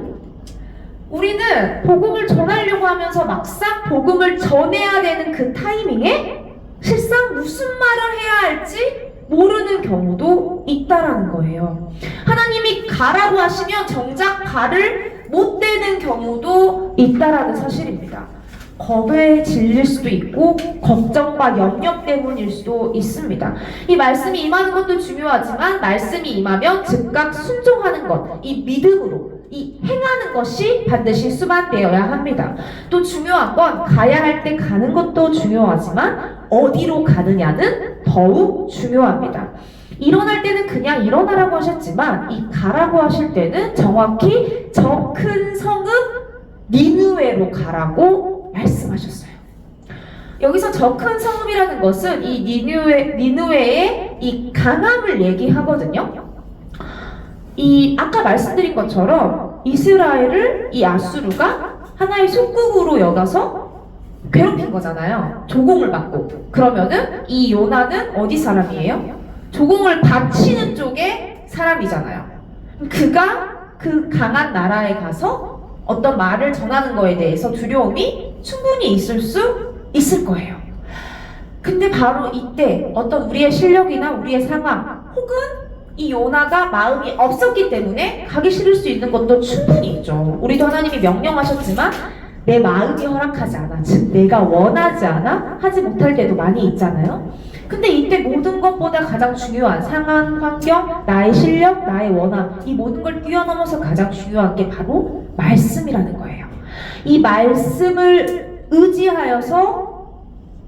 우리는 복음을 전하려고 하면서 막상 복음을 전해야 되는 그 타이밍에 실상 무슨 말을 해야 할지 모르는 경우도 있다라는 거예요. 하나님이 가라고 하시면 정작 발을 못 대는 경우도 있다라는 사실입니다. 겁에 질릴 수도 있고 걱정과 염려 때문일 수도 있습니다. 이 말씀이 임하는 것도 중요하지만 말씀이 임하면 즉각 순종하는 것, 이 믿음으로 이 행하는 것이 반드시 수반되어야 합니다. 또 중요한 건 가야 할 때 가는 것도 중요하지만 어디로 가느냐는 더욱 중요합니다. 일어날 때는 그냥 일어나라고 하셨지만 이 가라고 하실 때는 정확히 저 큰 성읍 니느웨로 가라고 말씀하셨어요. 여기서 저 큰 성읍이라는 것은 이 니느웨의 이 강함을 얘기하거든요. 이 아까 말씀드린 것처럼 이스라엘을 이 아수르가 하나의 속국으로 여겨서 괴롭힌 거잖아요. 조공을 받고. 그러면은 이 요나는 어디 사람이에요? 조공을 바치는 쪽의 사람이잖아요. 그가 그 강한 나라에 가서 어떤 말을 전하는 거에 대해서 두려움이 충분히 있을 수 있을 거예요. 근데 바로 이때 어떤 우리의 실력이나 우리의 상황 혹은 이 요나가 마음이 없었기 때문에 가기 싫을 수 있는 것도 충분히 있죠. 우리도 하나님이 명령하셨지만 내 마음이 허락하지 않아, 즉 내가 원하지 않아 하지 못할 때도 많이 있잖아요. 근데 이때 모든 것보다 가장 중요한 상황, 환경, 나의 실력, 나의 원함, 이 모든 걸 뛰어넘어서 가장 중요한 게 바로 말씀이라는 거예요. 이 말씀을 의지하여서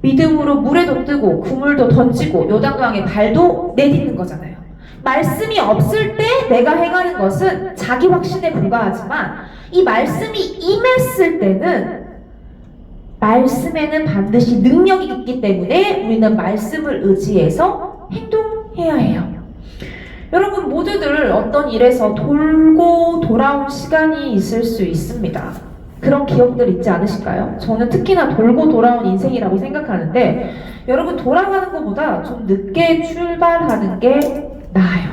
믿음으로 물에도 뜨고 그물도 던지고 요단강에 발도 내딛는 거잖아요. 말씀이 없을 때 내가 행하는 것은 자기 확신에 불과하지만 이 말씀이 임했을 때는 말씀에는 반드시 능력이 있기 때문에 우리는 말씀을 의지해서 행동해야 해요. 여러분 모두들 어떤 일에서 돌고 돌아온 시간이 있을 수 있습니다. 그런 기억들 있지 않으실까요? 저는 특히나 돌고 돌아온 인생이라고 생각하는데 여러분 돌아가는 것보다 좀 늦게 출발하는 게 나아요.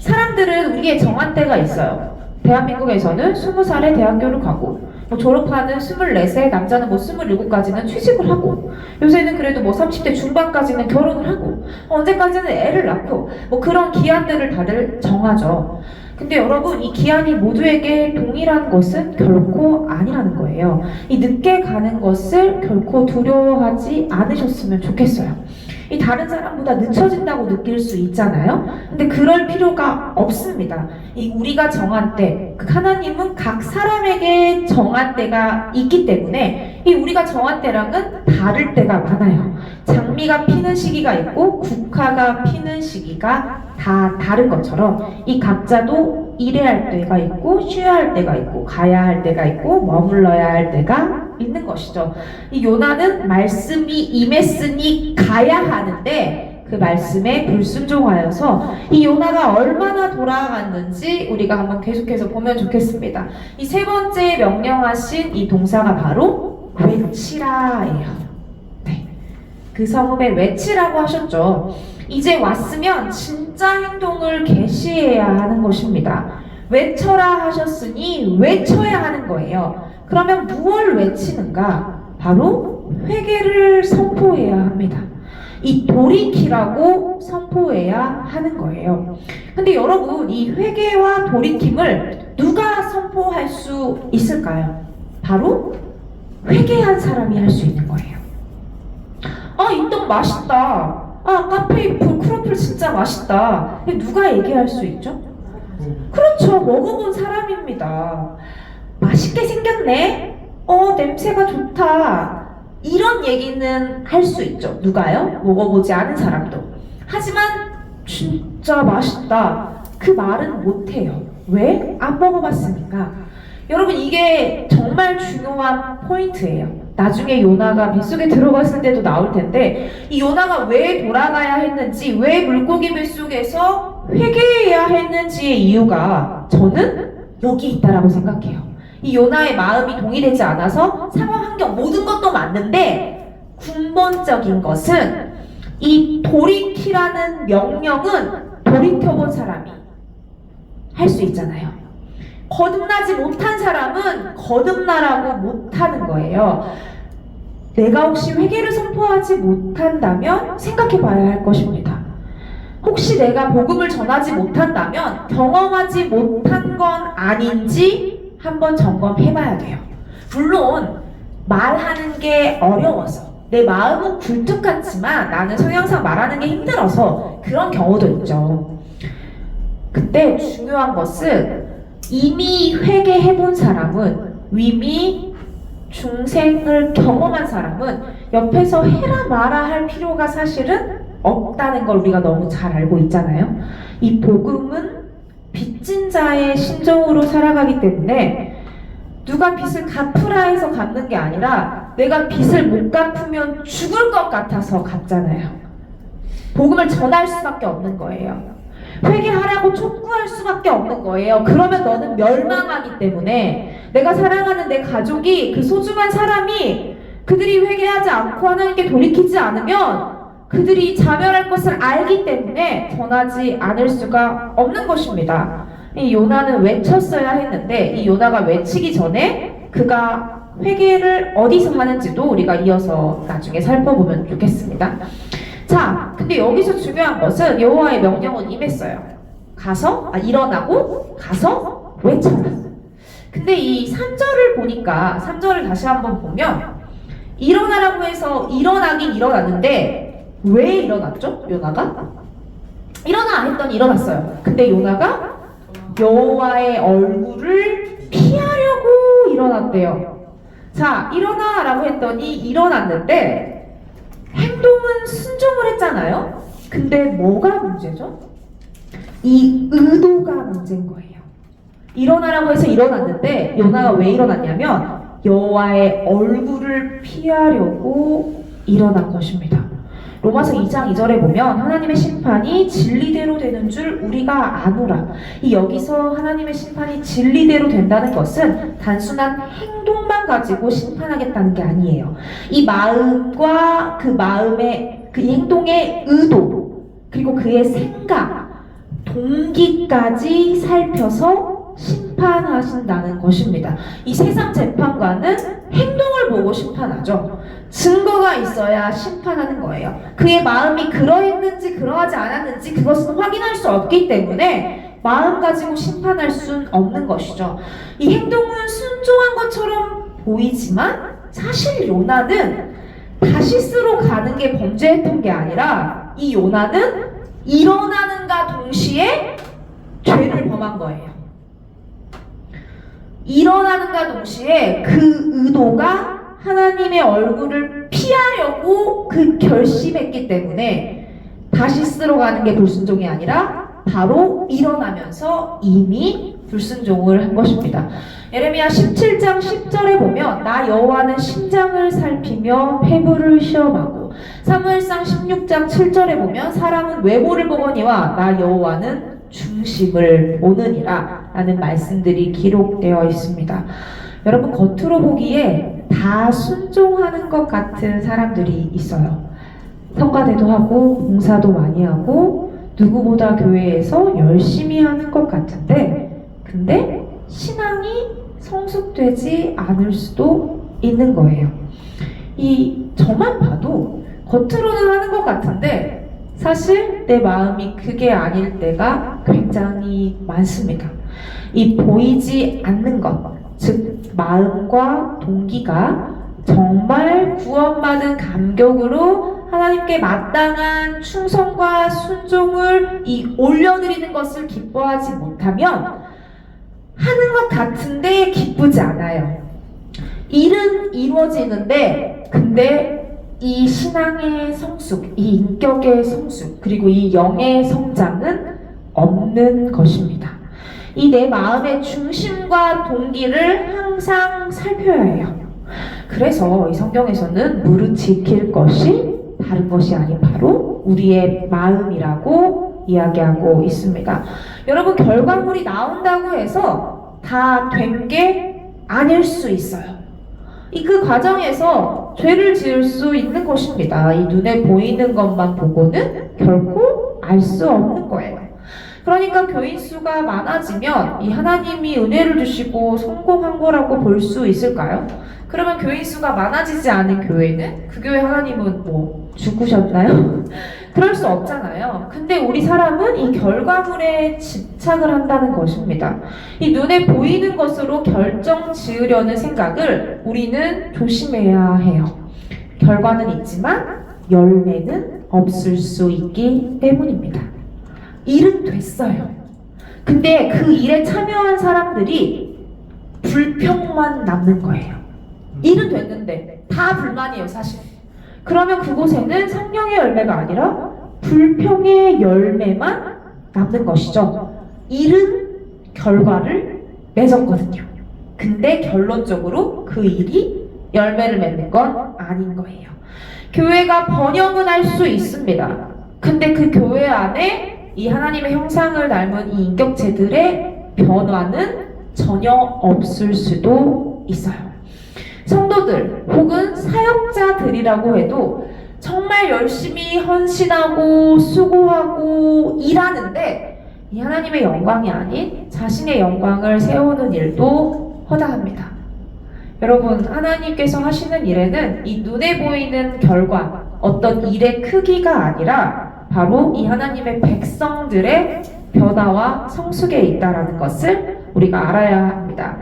사람들은 우리의 정한 때가 있어요. 대한민국에서는 20살에 대학교를 가고 졸업하는 24세, 남자는 27까지는 취직을 하고 요새는 그래도 30대 중반까지는 결혼을 하고 언제까지는 애를 낳고 그런 기한들을 다들 정하죠. 근데 여러분 이 기한이 모두에게 동일한 것은 결코 아니라는 거예요. 이 늦게 가는 것을 결코 두려워하지 않으셨으면 좋겠어요. 이 다른 사람보다 늦춰진다고 느낄 수 있잖아요. 근데 그럴 필요가 없습니다. 이 우리가 정한 때, 하나님은 각 사람에게 정한 때가 있기 때문에 이 우리가 정한 때랑은 다를 때가 많아요. 장미가 피는 시기가 있고 국화가 피는 시기가 다 다른 것처럼 이 각자도 일해야 할 때가 있고 쉬어야 할 때가 있고 가야 할 때가 있고 머물러야 할 때가 있는 것이죠. 이 요나는 말씀이 임했으니 가야 하는데 그 말씀에 불순종하여서 이 요나가 얼마나 돌아갔는지 우리가 한번 계속해서 보면 좋겠습니다. 이 세 번째 명령하신 이 동사가 바로 외치라예요. 네. 그 성읍에 외치라고 하셨죠. 이제 왔으면 진짜 행동을 개시해야 하는 것입니다. 외쳐라 하셨으니 외쳐야 하는 거예요. 그러면 무엇을 외치는가? 바로 회개를 선포해야 합니다. 이 돌이키라고 선포해야 하는 거예요. 근데 여러분 이 회개와 돌이킴을 누가 선포할 수 있을까요? 바로 회개한 사람이 할 수 있는 거예요. 이 떡 맛있다. 카페이프 크로플 진짜 맛있다. 누가 얘기할 수 있죠? 그렇죠. 먹어본 사람입니다. 맛있게 생겼네? 냄새가 좋다. 이런 얘기는 할 수 있죠. 누가요? 먹어보지 않은 사람도. 하지만 진짜 맛있다. 그 말은 못해요. 왜? 안 먹어봤으니까. 여러분 이게 정말 중요한 포인트예요. 나중에 요나가 뱃속에 들어갔을 때도 나올 텐데 이 요나가 왜 돌아가야 했는지, 왜 물고기 뱃속에서 회개해야 했는지의 이유가 저는 여기 있다라고 생각해요. 이 요나의 마음이 동의되지 않아서 상황, 환경 모든 것도 맞는데 근본적인 것은 이 돌이키라는 명령은 돌이켜본 사람이 할 수 있잖아요. 거듭나지 못한 사람은 거듭나라고 못하는 거예요. 내가 혹시 회개를 선포하지 못한다면 생각해 봐야 할 것입니다. 혹시 내가 복음을 전하지 못한다면 경험하지 못한 건 아닌지 한번 점검해 봐야 돼요. 물론 말하는 게 어려워서 내 마음은 굴뚝 같지만 나는 성향상 말하는 게 힘들어서 그런 경우도 있죠. 그때 중요한 것은 이미 회개해본 사람은, 이미 중생을 경험한 사람은 옆에서 해라 마라 할 필요가 사실은 없다는 걸 우리가 너무 잘 알고 있잖아요. 이 복음은 빚진 자의 심정으로 살아가기 때문에 누가 빚을 갚으라 해서 갚는 게 아니라 내가 빚을 못 갚으면 죽을 것 같아서 갚잖아요. 복음을 전할 수밖에 없는 거예요. 회개하라고 촉구할 수밖에 없는 거예요. 그러면 너는 멸망하기 때문에 내가 사랑하는 내 가족이, 그 소중한 사람이 그들이 회개하지 않고 하나님께 돌이키지 않으면 그들이 자멸할 것을 알기 때문에 전하지 않을 수가 없는 것입니다. 이 요나는 외쳤어야 했는데 이 요나가 외치기 전에 그가 회개를 어디서 하는지도 우리가 이어서 나중에 살펴보면 좋겠습니다. 자, 근데 여기서 중요한 것은 여호와의 명령은 임했어요. 가서 일어나고 가서 외쳐라. 근데 이 3절을 보니까 3절을 다시 한번 보면 일어나라고 해서 일어나긴 일어났는데 왜 일어났죠? 요나가? 일어나 했더니 일어났어요. 근데 요나가 여호와의 얼굴을 피하려고 일어났대요. 자, 일어나라고 했더니 일어났는데 행동은 순종을 했잖아요. 근데 뭐가 문제죠? 이 의도가 문제인 거예요. 일어나라고 해서 일어났는데 요나가 왜 일어났냐면 여호와의 얼굴을 피하려고 일어난 것입니다. 로마서 2장 2절에 보면 하나님의 심판이 진리대로 되는 줄 우리가 아노라. 이 여기서 하나님의 심판이 진리대로 된다는 것은 단순한 행동만 가지고 심판하겠다는 게 아니에요. 이 마음과 그 마음의 그 행동의 의도 그리고 그의 생각, 동기까지 살펴서 심판하신다는 것입니다. 이 세상 재판관은 행동을 보고 심판하죠. 증거가 있어야 심판하는 거예요. 그의 마음이 그러했는지 그러하지 않았는지 그것은 확인할 수 없기 때문에 마음 가지고 심판할 수는 없는 것이죠. 이 행동은 순종한 것처럼 보이지만 사실 요나는 다시스로 가는 게 범죄했던 게 아니라 이 요나는 일어나는가 동시에 죄를 범한 거예요. 일어나는가 동시에 그 의도가 하나님의 얼굴을 피하려고 그 결심했기 때문에 다시스로 가는 게 불순종이 아니라 바로 일어나면서 이미 불순종을 한 것입니다. 예레미야 17장 10절에 보면 나 여호와는 심장을 살피며 폐부를 시험하고 사무엘상 16장 7절에 보면 사람은 외모를 보거니와 나 여호와는 중심을 보느니라 라는 말씀들이 기록되어 있습니다. 여러분 겉으로 보기에 다 순종하는 것 같은 사람들이 있어요. 성가대도 하고 봉사도 많이 하고 누구보다 교회에서 열심히 하는 것 같은데 근데 신앙이 성숙되지 않을 수도 있는 거예요. 저만 봐도 겉으로는 하는 것 같은데 사실 내 마음이 그게 아닐 때가 굉장히 많습니다. 이 보이지 않는 것, 즉 마음과 동기가 정말 구원받은 감격으로 하나님께 마땅한 충성과 순종을 올려드리는 것을 기뻐하지 못하면 하는 것 같은데 기쁘지 않아요. 일은 이루어지는데 근데 이 신앙의 성숙, 이 인격의 성숙, 그리고 이 영의 성장은 없는 것입니다. 이 내 마음의 중심과 동기를 항상 살펴야 해요. 그래서 이 성경에서는 무릇 지킬 것이 다른 것이 아닌 바로 우리의 마음이라고 이야기하고 있습니다. 여러분 결과물이 나온다고 해서 다 된 게 아닐 수 있어요. 그 과정에서 죄를 지을 수 있는 것입니다. 이 눈에 보이는 것만 보고는 결코 알 수 없는 거예요. 그러니까 교인 수가 많아지면 이 하나님이 은혜를 주시고 성공한 거라고 볼 수 있을까요? 그러면 교인 수가 많아지지 않은 교회는 그 교회 하나님은 뭐 죽으셨나요? 그럴 수 없잖아요. 근데 우리 사람은 이 결과물에 집착을 한다는 것입니다. 이 눈에 보이는 것으로 결정 지으려는 생각을 우리는 조심해야 해요. 결과는 있지만 열매는 없을 수 있기 때문입니다. 일은 됐어요. 근데 그 일에 참여한 사람들이 불평만 남는 거예요. 일은 됐는데 다 불만이에요, 사실. 그러면 그곳에는 성령의 열매가 아니라 불평의 열매만 남는 것이죠. 일은 결과를 맺었거든요. 근데 결론적으로 그 일이 열매를 맺는 건 아닌 거예요. 교회가 번영은 할 수 있습니다. 근데 그 교회 안에 이 하나님의 형상을 닮은 이 인격체들의 변화는 전혀 없을 수도 있어요. 성도들 혹은 사역자들이라고 해도 정말 열심히 헌신하고 수고하고 일하는데 이 하나님의 영광이 아닌 자신의 영광을 세우는 일도 허다합니다. 여러분, 하나님께서 하시는 일에는 이 눈에 보이는 결과, 어떤 일의 크기가 아니라 바로 이 하나님의 백성들의 변화와 성숙에 있다라는 것을 우리가 알아야 합니다.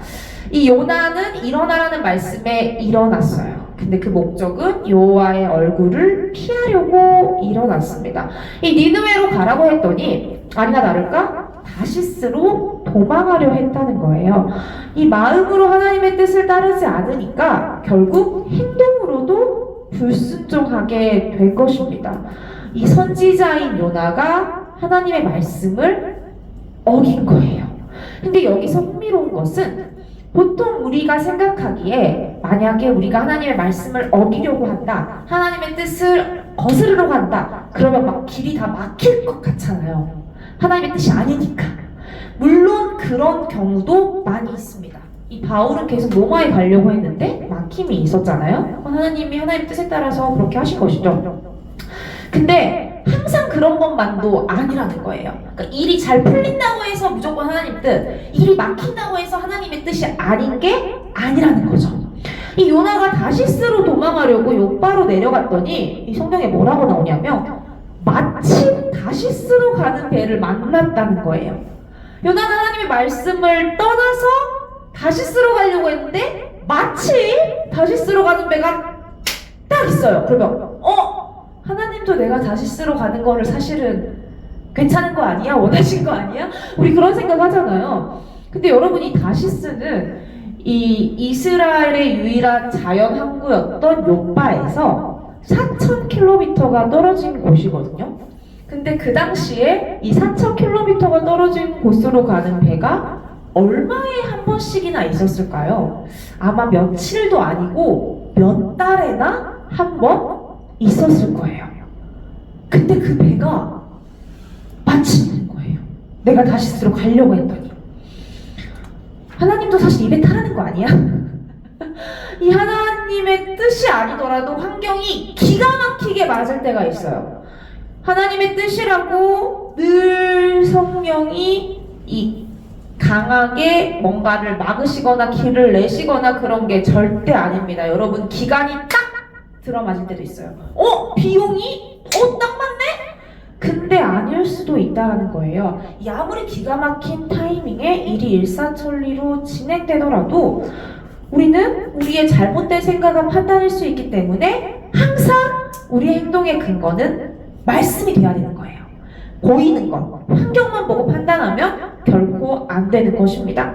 이 요나는 일어나라는 말씀에 일어났어요. 근데 그 목적은 여호와의 얼굴을 피하려고 일어났습니다. 이 니느웨로 가라고 했더니 아니나 다를까 다시스로 도망하려 했다는 거예요. 이 마음으로 하나님의 뜻을 따르지 않으니까 결국 행동으로도 불순종하게 될 것입니다. 이 선지자인 요나가 하나님의 말씀을 어긴 거예요. 근데 여기서 흥미로운 것은 보통 우리가 생각하기에 만약에 우리가 하나님의 말씀을 어기려고 한다, 하나님의 뜻을 거스르려고 한다, 그러면 막 길이 다 막힐 것 같잖아요. 하나님의 뜻이 아니니까. 물론 그런 경우도 많이 있습니다. 이 바울은 계속 로마에 가려고 했는데 막힘이 있었잖아요. 하나님이 하나님의 뜻에 따라서 그렇게 하신 것이죠. 근데 항상 그런 것만도 아니라는 거예요. 그러니까 일이 잘 풀린다고 해서 무조건 하나님 뜻, 일이 막힌다고 해서 하나님의 뜻이 아닌 게 아니라는 거죠. 이 요나가 다시스로 도망하려고 요바로 내려갔더니 이 성경에 뭐라고 나오냐면 마침 다시스로 가는 배를 만났다는 거예요. 요나는 하나님의 말씀을 떠나서 다시스로 가려고 했는데 마침 다시스로 가는 배가 딱 있어요. 그러면 하나님도 내가 다시스로 가는 거를 사실은 괜찮은 거 아니야? 원하신 거 아니야? 우리 그런 생각 하잖아요. 근데 여러분, 이 다시스는 이 이스라엘의 유일한 자연 항구였던 요바에서 4,000km가 떨어진 곳이거든요. 근데 그 당시에 이 4,000km가 떨어진 곳으로 가는 배가 얼마에 한 번씩이나 있었을까요? 아마 며칠도 아니고 몇 달에나 한 번 있었을 거예요. 근데 그 배가 마침 있는 거예요. 내가 다시스로 가려고 했더니. 하나님도 사실 입에 타라는 거 아니야? 이 하나님의 뜻이 아니더라도 환경이 기가 막히게 맞을 때가 있어요. 하나님의 뜻이라고 늘 성령이 이 강하게 뭔가를 막으시거나 길을 내시거나 그런 게 절대 아닙니다. 여러분, 기간이 딱 들어맞을 때도 있어요. 비용이? 딱 맞네? 근데 아닐 수도 있다는 거예요. 이 아무리 기가 막힌 타이밍에 일이 일사천리로 진행되더라도 우리는 우리의 잘못된 생각과 판단일 수 있기 때문에 항상 우리의 행동의 근거는 말씀이 돼야 되는 거예요. 보이는 것, 환경만 보고 판단하면 결코 안 되는 것입니다.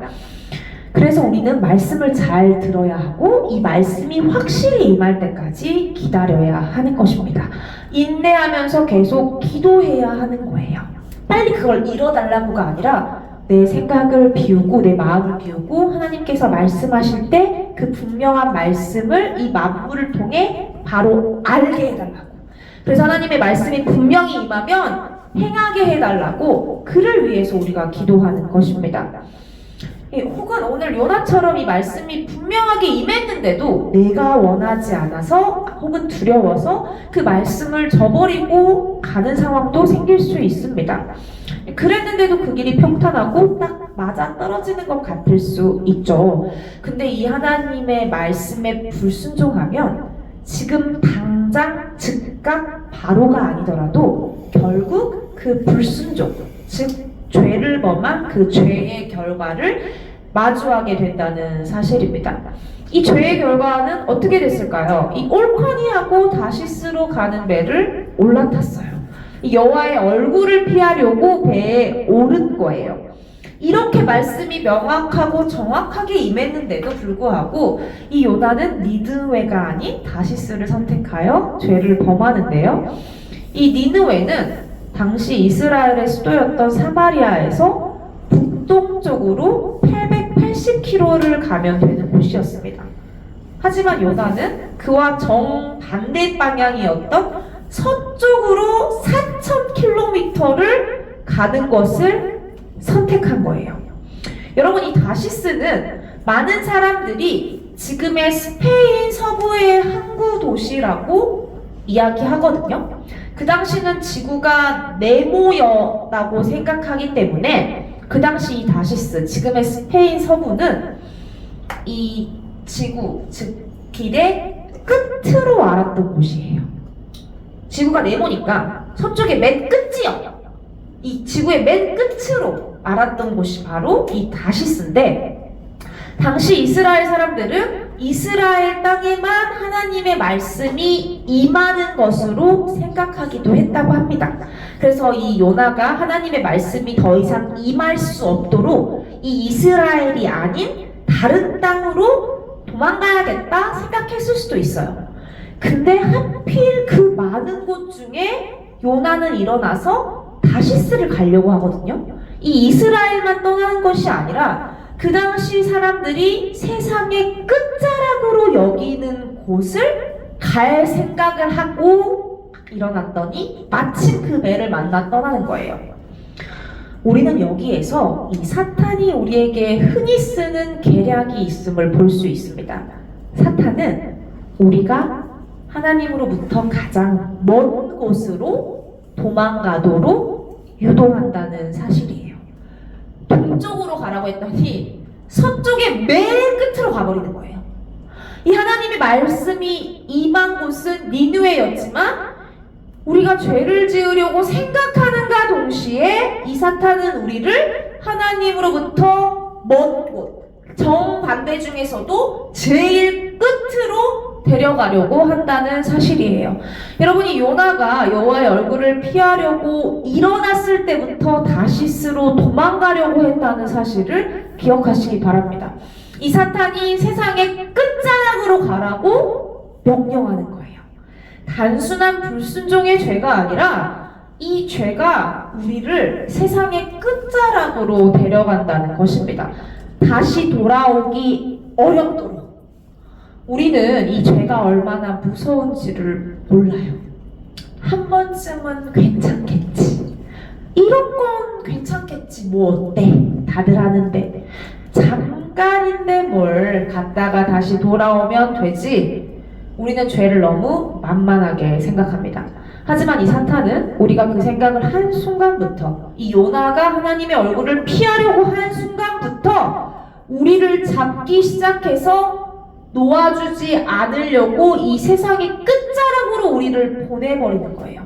그래서 우리는 말씀을 잘 들어야 하고 이 말씀이 확실히 임할 때까지 기다려야 하는 것입니다. 인내하면서 계속 기도해야 하는 거예요. 빨리 그걸 이뤄달라고가 아니라 내 생각을 비우고 내 마음을 비우고 하나님께서 말씀하실 때 그 분명한 말씀을 이 만물을 통해 바로 알게 해달라고. 그래서 하나님의 말씀이 분명히 임하면 행하게 해달라고 그를 위해서 우리가 기도하는 것입니다. 혹은 오늘 요나처럼 이 말씀이 분명하게 임했는데도 내가 원하지 않아서 혹은 두려워서 그 말씀을 저버리고 가는 상황도 생길 수 있습니다. 그랬는데도 그 길이 평탄하고 딱 맞아 떨어지는 것 같을 수 있죠. 근데 이 하나님의 말씀에 불순종하면 지금 당장 즉각 바로가 아니더라도 결국 그 불순종, 즉 죄를 범한 그 죄의 결과를 마주하게 된다는 사실입니다. 이 죄의 결과는 어떻게 됐을까요? 이 올커니하고 다시스로 가는 배를 올라탔어요. 이 여호와의 얼굴을 피하려고 배에 오른 거예요. 이렇게 말씀이 명확하고 정확하게 임했는데도 불구하고 이 요나는 니느웨가 아닌 다시스를 선택하여 죄를 범하는데요. 이 니느웨는 당시 이스라엘의 수도였던 사마리아에서 북동쪽으로 880km를 가면 되는 곳이었습니다. 하지만 요나는 그와 정반대 방향이었던 서쪽으로 4,000km를 가는 것을 선택한 거예요. 여러분, 이 다시스는 많은 사람들이 지금의 스페인 서부의 항구 도시라고 이야기하거든요. 그 당시는 지구가 네모였다고 생각하기 때문에 그 당시 이 다시스, 지금의 스페인 서부는 이 지구, 즉 길의 끝으로 알았던 곳이에요. 지구가 네모니까 서쪽의 맨 끝이요. 이 지구의 맨 끝으로 알았던 곳이 바로 이 다시스인데, 당시 이스라엘 사람들은 이스라엘 땅에만 하나님의 말씀이 임하는 것으로 생각하기도 했다고 합니다. 그래서 이 요나가 하나님의 말씀이 더 이상 임할 수 없도록 이 이스라엘이 아닌 다른 땅으로 도망가야겠다 생각했을 수도 있어요. 근데 하필 그 많은 곳 중에 요나는 일어나서 다시스를 가려고 하거든요. 이 이스라엘만 떠나는 것이 아니라 그 당시 사람들이 세상의 끝자락으로 여기는 곳을 갈 생각을 하고 일어났더니 마침 그 배를 만나 떠나는 거예요. 우리는 여기에서 이 사탄이 우리에게 흔히 쓰는 계략이 있음을 볼 수 있습니다. 사탄은 우리가 하나님으로부터 가장 먼 곳으로 도망가도록 유도한다는 사실이에요. 동쪽으로 가라고 했더니 서쪽의 맨 끝으로 가버리는 거예요. 이 하나님의 말씀이 임한 곳은 니느웨였지만 우리가 죄를 지으려고 생각하는가 동시에 이 사탄은 우리를 하나님으로부터 먼 곳, 정반대 중에서도 제일 끝으로 데려가려고 한다는 사실이에요. 여러분이 요나가 여호와의 얼굴을 피하려고 일어났을 때부터 다시스로 도망가려고 했다는 사실을 기억하시기 바랍니다. 이 사탄이 세상의 끝자락으로 가라고 명령하는 거예요. 단순한 불순종의 죄가 아니라 이 죄가 우리를 세상의 끝자락으로 데려간다는 것입니다. 다시 돌아오기 어렵도록. 우리는 이 죄가 얼마나 무서운지를 몰라요. 한 번쯤은 괜찮겠지. 이런 건 괜찮겠지. 뭐 어때? 다들 하는데. 잠깐인데 뭘 갔다가 다시 돌아오면 되지. 우리는 죄를 너무 만만하게 생각합니다. 하지만 이 사탄은 우리가 그 생각을 한 순간부터, 이 요나가 하나님의 얼굴을 피하려고 한 순간부터 우리를 잡기 시작해서 놓아주지 않으려고 이 세상의 끝자락으로 우리를 보내버리는 거예요.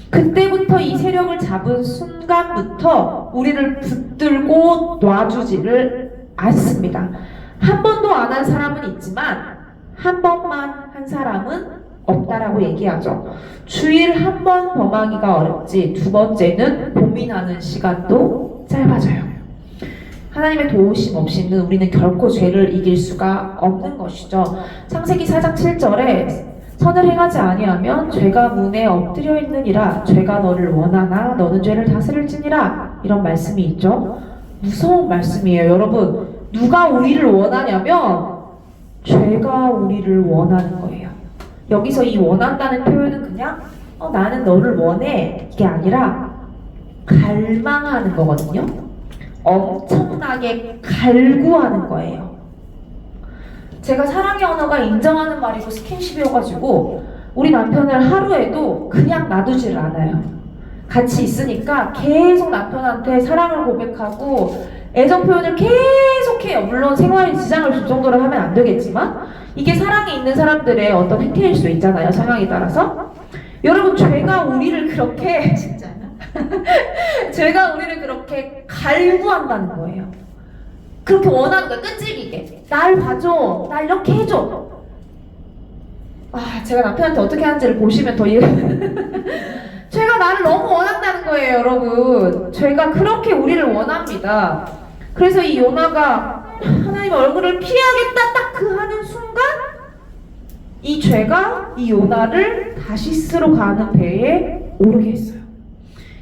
그때부터 이 세력을 잡은 순간부터 우리를 붙들고 놔주지를 않습니다. 한 번도 안 한 사람은 있지만 한 번만 한 사람은 없다라고 얘기하죠. 주일 한 번 범하기가 어렵지 두 번째는 고민하는 시간도 짧아져요. 하나님의 도우심 없이는 우리는 결코 죄를 이길 수가 없는 것이죠. 창세기 4장 7절에 선을 행하지 아니하면 죄가 문에 엎드려 있느니라. 죄가 너를 원하나 너는 죄를 다스릴지니라. 이런 말씀이 있죠. 무서운 말씀이에요. 여러분, 누가 우리를 원하냐면 죄가 우리를 원하는 거예요. 여기서 이 원한다는 표현은 그냥 나는 너를 원해 이게 아니라 갈망하는 거거든요. 엄청나게 갈구하는 거예요. 제가 사랑의 언어가 인정하는 말이고 스킨십이어가지고 우리 남편을 하루에도 그냥 놔두질 않아요. 같이 있으니까 계속 남편한테 사랑을 고백하고 애정 표현을 계속해요. 물론 생활에 지장을 줄 정도로 하면 안 되겠지만 이게 사랑이 있는 사람들의 어떤 행태일 수 있잖아요. 상황에 따라서. 여러분, 죄가 우리를 그렇게 진짜 죄가 우리를 그렇게 갈구한다는 거예요. 그렇게 원하는 거예요. 끈질기게. 날 봐줘. 날 이렇게 해줘. 제가 남편한테 어떻게 하는지를 보시면 더 이해가 죄가 나를 너무 원한다는 거예요, 여러분. 죄가 그렇게 우리를 원합니다. 그래서 이 요나가 하나님의 얼굴을 피하겠다 딱 그 하는 순간 이 죄가 이 요나를 다시스로 가는 배에 오르게 했어요.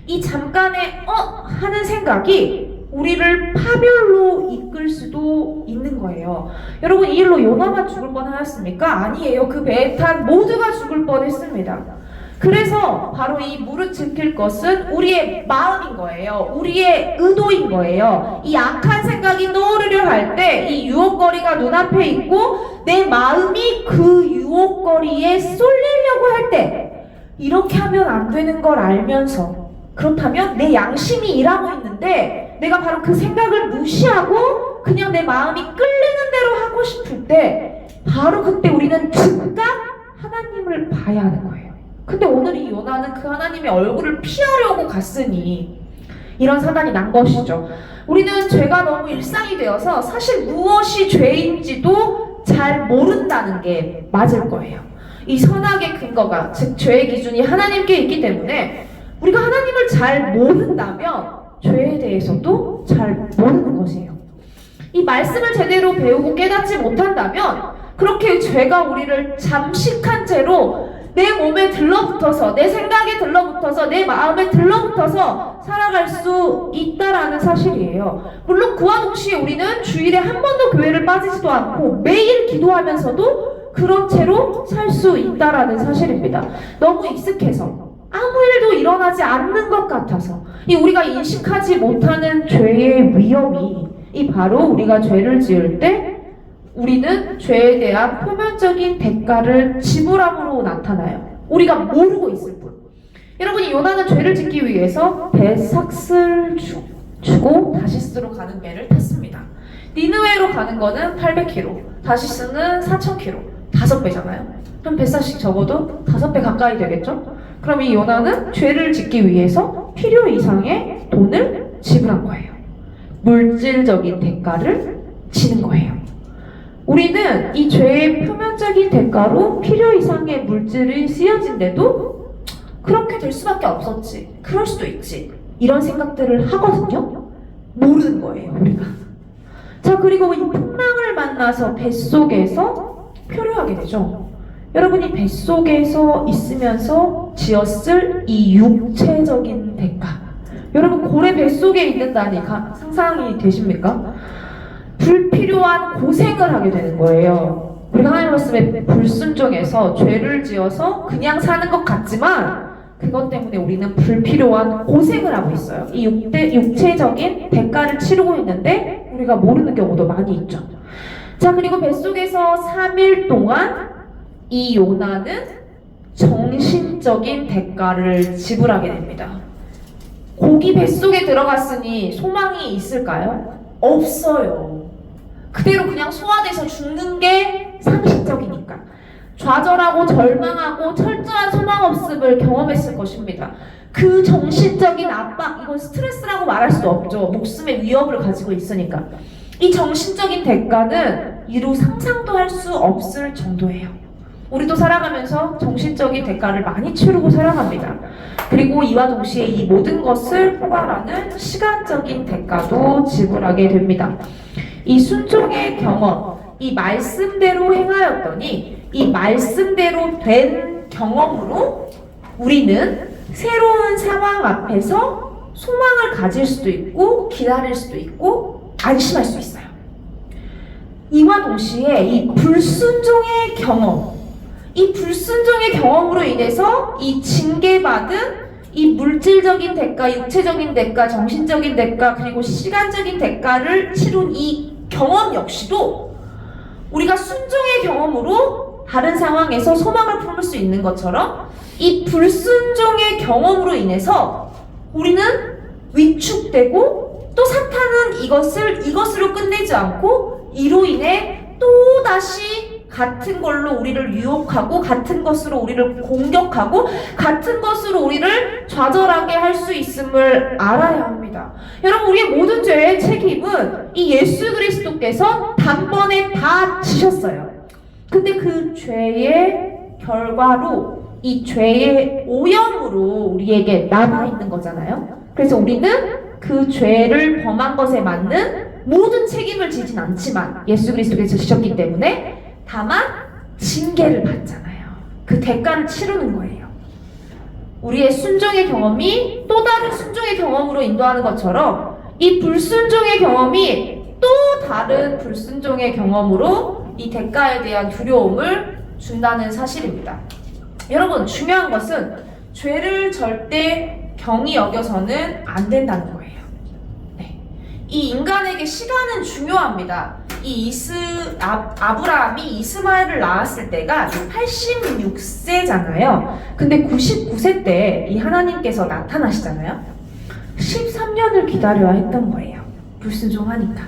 이 잠깐의 하는 생각이 우리를 파멸로 이끌 수도 있는 거예요. 여러분, 이 일로 요나만 죽을 뻔하였습니까? 아니에요. 그 배에 탄 모두가 죽을 뻔했습니다. 그래서 바로 이 무릇 지킬 것은 우리의 마음인 거예요. 우리의 의도인 거예요. 이 악한 생각이 떠오르려 할 때 이 유혹거리가 눈앞에 있고 내 마음이 그 유혹거리에 쏠리려고 할 때 이렇게 하면 안 되는 걸 알면서, 그렇다면 내 양심이 일하고 있는데 내가 바로 그 생각을 무시하고 그냥 내 마음이 끌리는 대로 하고 싶을 때 바로 그때 우리는 즉각 하나님을 봐야 하는 거예요. 근데 오늘 이 요나는 그 하나님의 얼굴을 피하려고 갔으니 이런 사단이 난 것이죠. 우리는 죄가 너무 일상이 되어서 사실 무엇이 죄인지도 잘 모른다는 게 맞을 거예요. 이 선악의 근거가, 즉 죄의 기준이 하나님께 있기 때문에 우리가 하나님을 잘 모른다면 죄에 대해서도 잘 모르는 것이에요. 이 말씀을 제대로 배우고 깨닫지 못한다면 그렇게 죄가 우리를 잠식한 채로 내 몸에 들러붙어서, 내 생각에 들러붙어서, 내 마음에 들러붙어서 살아갈 수 있다라는 사실이에요. 물론 그와 동시에 우리는 주일에 한 번도 교회를 빠지지도 않고 매일 기도하면서도 그런 채로 살 수 있다라는 사실입니다. 너무 익숙해서 아무 일도 일어나지 않는 것 같아서 이 우리가 인식하지 못하는 죄의 위험이 이 바로 우리가 죄를 지을 때 우리는 죄에 대한 표면적인 대가를 지불함으로 나타나요. 우리가 모르고 있을 뿐. 여러분, 이 요나는 죄를 짓기 위해서 배삭스를 주고 다시스로 가는 배를 탔습니다. 니느웨로 가는 거는 800km, 다시스는 4000km, 5배잖아요. 그럼 배삭씩 적어도 5배 가까이 되겠죠? 그럼 이 요나는 죄를 짓기 위해서 필요 이상의 돈을 지불한 거예요. 물질적인 대가를 지는 거예요. 우리는 이 죄의 표면적인 대가로 필요 이상의 물질이 쓰여진데도 그렇게 될 수밖에 없었지, 그럴 수도 있지, 이런 생각들을 하거든요. 모르는 거예요, 우리가. 자, 그리고 이 풍랑을 만나서 뱃속에서 표류하게 되죠. 여러분이 뱃속에서 있으면서 지었을 이 육체적인 대가, 여러분 고래 뱃속에 있는다니 상상이 되십니까? 불필요한 고생을 하게 되는 거예요. 우리가 하나님 말씀에 불순종해서 죄를 지어서 그냥 사는 것 같지만 그것 때문에 우리는 불필요한 고생을 하고 있어요. 이 육체적인 대가를 치르고 있는데 우리가 모르는 경우도 많이 있죠. 자, 그리고 뱃속에서 3일 동안 이 요나는 정신적인 대가를 지불하게 됩니다. 고기 뱃속에 들어갔으니 소망이 있을까요? 없어요. 그대로 그냥 소화돼서 죽는 게 상식적이니까. 좌절하고 절망하고 철저한 소망 없음을 경험했을 것입니다. 그 정신적인 압박, 이건 스트레스라고 말할 수 없죠. 목숨의 위협을 가지고 있으니까. 이 정신적인 대가는 이루 상상도 할 수 없을 정도예요. 우리도 살아가면서 정신적인 대가를 많이 치르고 살아갑니다. 그리고 이와 동시에 이 모든 것을 포괄하는 시간적인 대가도 지불하게 됩니다. 이 순종의 경험, 이 말씀대로 행하였더니 이 말씀대로 된 경험으로 우리는 새로운 상황 앞에서 소망을 가질 수도 있고 기다릴 수도 있고 안심할 수 있어요. 이와 동시에 이 불순종의 경험, 이 불순종의 경험으로 인해서 이 징계받은 이 물질적인 대가, 육체적인 대가, 정신적인 대가, 그리고 시간적인 대가를 치룬 이 경험 역시도 우리가 순종의 경험으로 다른 상황에서 소망을 품을 수 있는 것처럼 이 불순종의 경험으로 인해서 우리는 위축되고 또 사탄은 이것으로 끝내지 않고 이로 인해 또다시 같은 걸로 우리를 유혹하고 같은 것으로 우리를 공격하고 같은 것으로 우리를 좌절하게 할 수 있음을 알아야 합니다. 여러분, 우리의 모든 죄의 책임은 이 예수 그리스도께서 단번에 다 지셨어요. 근데 그 죄의 결과로 이 죄의 오염으로 우리에게 남아있는 거잖아요. 그래서 우리는 그 죄를 범한 것에 맞는 모든 책임을 지진 않지만 예수 그리스도께서 지셨기 때문에 다만 징계를 받잖아요. 그 대가를 치르는 거예요. 우리의 순종의 경험이 또 다른 순종의 경험으로 인도하는 것처럼 이 불순종의 경험이 또 다른 불순종의 경험으로 이 대가에 대한 두려움을 준다는 사실입니다. 여러분, 중요한 것은 죄를 절대 경히 여겨서는 안 된다는 거예요. 네. 이 인간에게 시간은 중요합니다. 이 아브라함이 이스마엘을 낳았을 때가 86세잖아요. 근데 99세 때 이 하나님께서 나타나시잖아요. 13년을 기다려야 했던 거예요. 불순종하니까.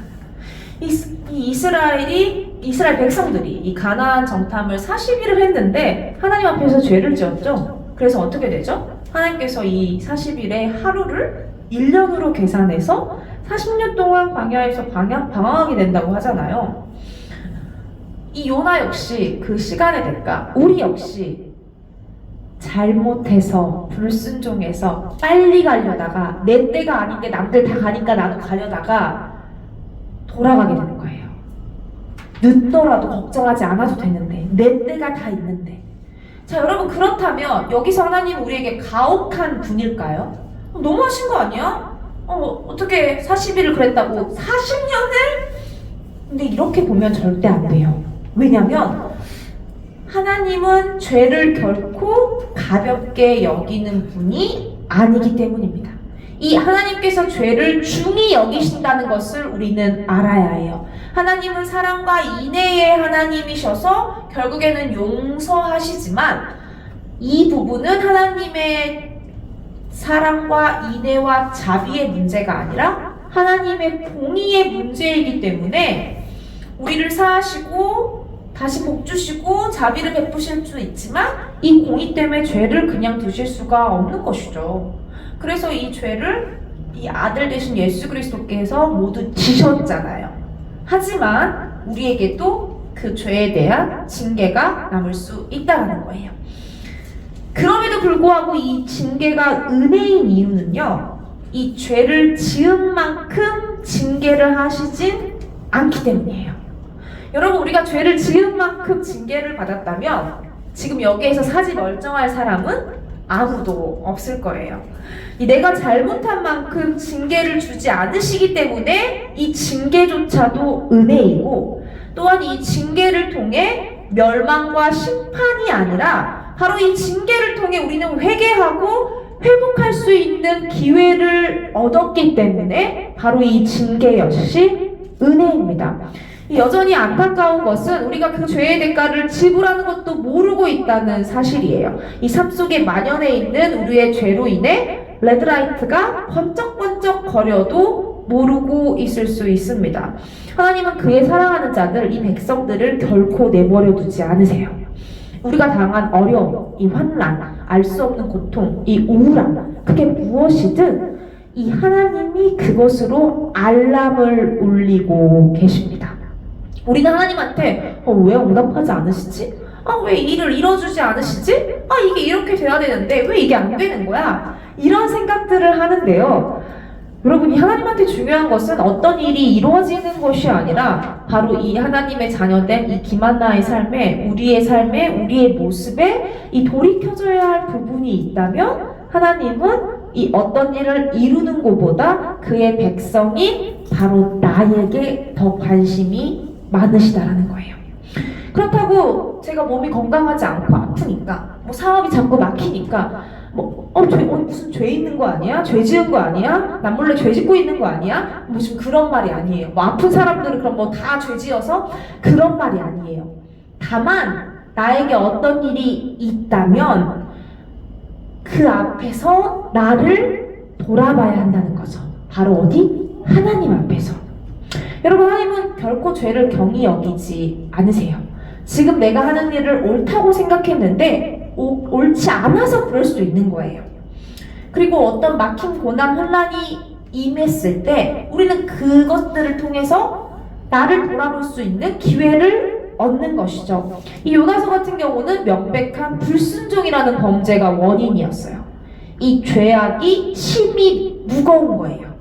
이 이스라엘이 이스라엘 백성들이 이 가나안 정탐을 40일을 했는데 하나님 앞에서 죄를 지었죠. 그래서 어떻게 되죠? 하나님께서 이 40일의 하루를 1년으로 계산해서 40년 동안 광야에서 방황하게 된다고 하잖아요. 이 요나 역시 그 시간의 대가, 우리 역시 잘못해서 불순종해서 빨리 가려다가 내 때가 아닌데 남들 다 가니까 나도 가려다가 돌아가게 되는 거예요. 늦더라도 걱정하지 않아도 되는데 내 때가 다 있는데. 자, 여러분, 그렇다면 여기서 하나님 우리에게 가혹한 분일까요? 너무하신 거 아니야? 어떻게 40일을 그랬다고 40년을? 근데 이렇게 보면 절대 안 돼요. 왜냐면 하나님은 죄를 결코 가볍게 여기는 분이 아니기 때문입니다. 이 하나님께서 죄를 중히 여기신다는 것을 우리는 알아야 해요. 하나님은 사랑과 인애의 하나님이셔서 결국에는 용서하시지만 이 부분은 하나님의 사랑과 인애와 자비의 문제가 아니라 하나님의 공의의 문제이기 때문에 우리를 사하시고 다시 복 주시고 자비를 베푸실 수 있지만 이 공의 때문에 죄를 그냥 두실 수가 없는 것이죠. 그래서 이 죄를 이 아들 되신 예수 그리스도께서 모두 지셨잖아요. 하지만 우리에게도 그 죄에 대한 징계가 남을 수 있다는 거예요. 그럼에도 불구하고 이 징계가 은혜인 이유는요, 이 죄를 지은 만큼 징계를 하시진 않기 때문이에요. 여러분, 우리가 죄를 지은 만큼 징계를 받았다면 지금 여기에서 사지 멀쩡할 사람은 아무도 없을 거예요. 내가 잘못한 만큼 징계를 주지 않으시기 때문에 이 징계조차도 은혜이고, 또한 이 징계를 통해 멸망과 심판이 아니라 바로 이 징계를 통해 우리는 회개하고 회복할 수 있는 기회를 얻었기 때문에 바로 이 징계 역시 은혜입니다. 여전히 안타까운 것은 우리가 그 죄의 대가를 지불하는 것도 모르고 있다는 사실이에요. 이 삶 속에 만연해 있는 우리의 죄로 인해 레드라이트가 번쩍번쩍 거려도 모르고 있을 수 있습니다. 하나님은 그의 사랑하는 자들, 이 백성들을 결코 내버려 두지 않으세요. 우리가 당한 어려움, 이 환난, 알 수 없는 고통, 이 우울함, 그게 무엇이든 이 하나님이 그것으로 알람을 울리고 계십니다. 우리는 하나님한테 왜 응답하지 않으시지? 왜 이 일을 이뤄주지 않으시지? 이게 이렇게 돼야 되는데 왜 이게 안 되는 거야? 이런 생각들을 하는데요. 여러분이 하나님한테 중요한 것은 어떤 일이 이루어지는 것이 아니라 바로 이 하나님의 자녀된 이 김한나의 삶에, 우리의 삶에, 우리의 모습에 이 돌이켜져야 할 부분이 있다면 하나님은 이 어떤 일을 이루는 것보다 그의 백성인 바로 나에게 더 관심이 많으시다라는 거예요. 그렇다고 제가 몸이 건강하지 않고 아프니까, 사업이 자꾸 막히니까, 무슨 죄 있는 거 아니야? 죄 지은 거 아니야? 나 몰래 죄 짓고 있는 거 아니야? 지금 그런 말이 아니에요. 아픈 사람들은 그럼 다 죄 지어서 그런 말이 아니에요. 다만 나에게 어떤 일이 있다면 그 앞에서 나를 돌아봐야 한다는 거죠. 바로 어디? 하나님 앞에서. 여러분, 하나님은 결코 죄를 경히 여기지 않으세요. 지금 내가 하는 일을 옳다고 생각했는데 옳지 않아서 그럴 수도 있는 거예요. 그리고 어떤 막힌 고난, 혼란이 임했을 때 우리는 그것들을 통해서 나를 돌아볼 수 있는 기회를 얻는 것이죠. 이 요나서 같은 경우는 명백한 불순종이라는 범죄가 원인이었어요. 이 죄악이 심히 무거운 거예요.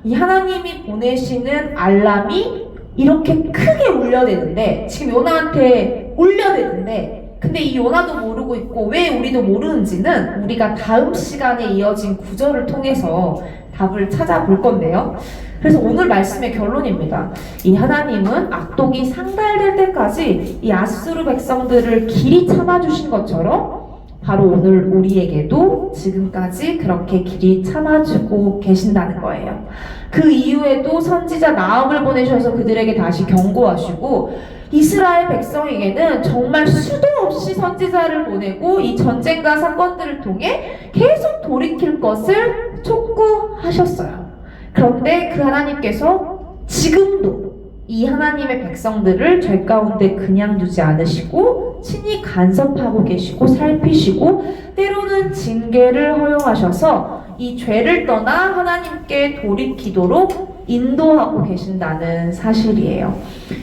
이 하나님이 보내시는 알람이 이렇게 크게 울려대는데, 지금 요나한테 울려대는데, 근데 이 요나도 모르고 있고 왜 우리도 모르는지는 우리가 다음 시간에 이어진 구절을 통해서 답을 찾아볼 건데요. 그래서 오늘 말씀의 결론입니다. 이 하나님은 악독이 상달될 때까지 이 아수르 백성들을 길이 참아주신 것처럼 바로 오늘 우리에게도 지금까지 그렇게 길이 참아주고 계신다는 거예요. 그 이후에도 선지자 나함을 보내셔서 그들에게 다시 경고하시고, 이스라엘 백성에게는 정말 수도 없이 선지자를 보내고 이 전쟁과 사건들을 통해 계속 돌이킬 것을 촉구하셨어요. 그런데 그 하나님께서 지금도 이 하나님의 백성들을 죄 가운데 그냥 두지 않으시고 친히 간섭하고 계시고 살피시고 때로는 징계를 허용하셔서 이 죄를 떠나 하나님께 돌이키도록 인도하고 계신다는 사실이에요.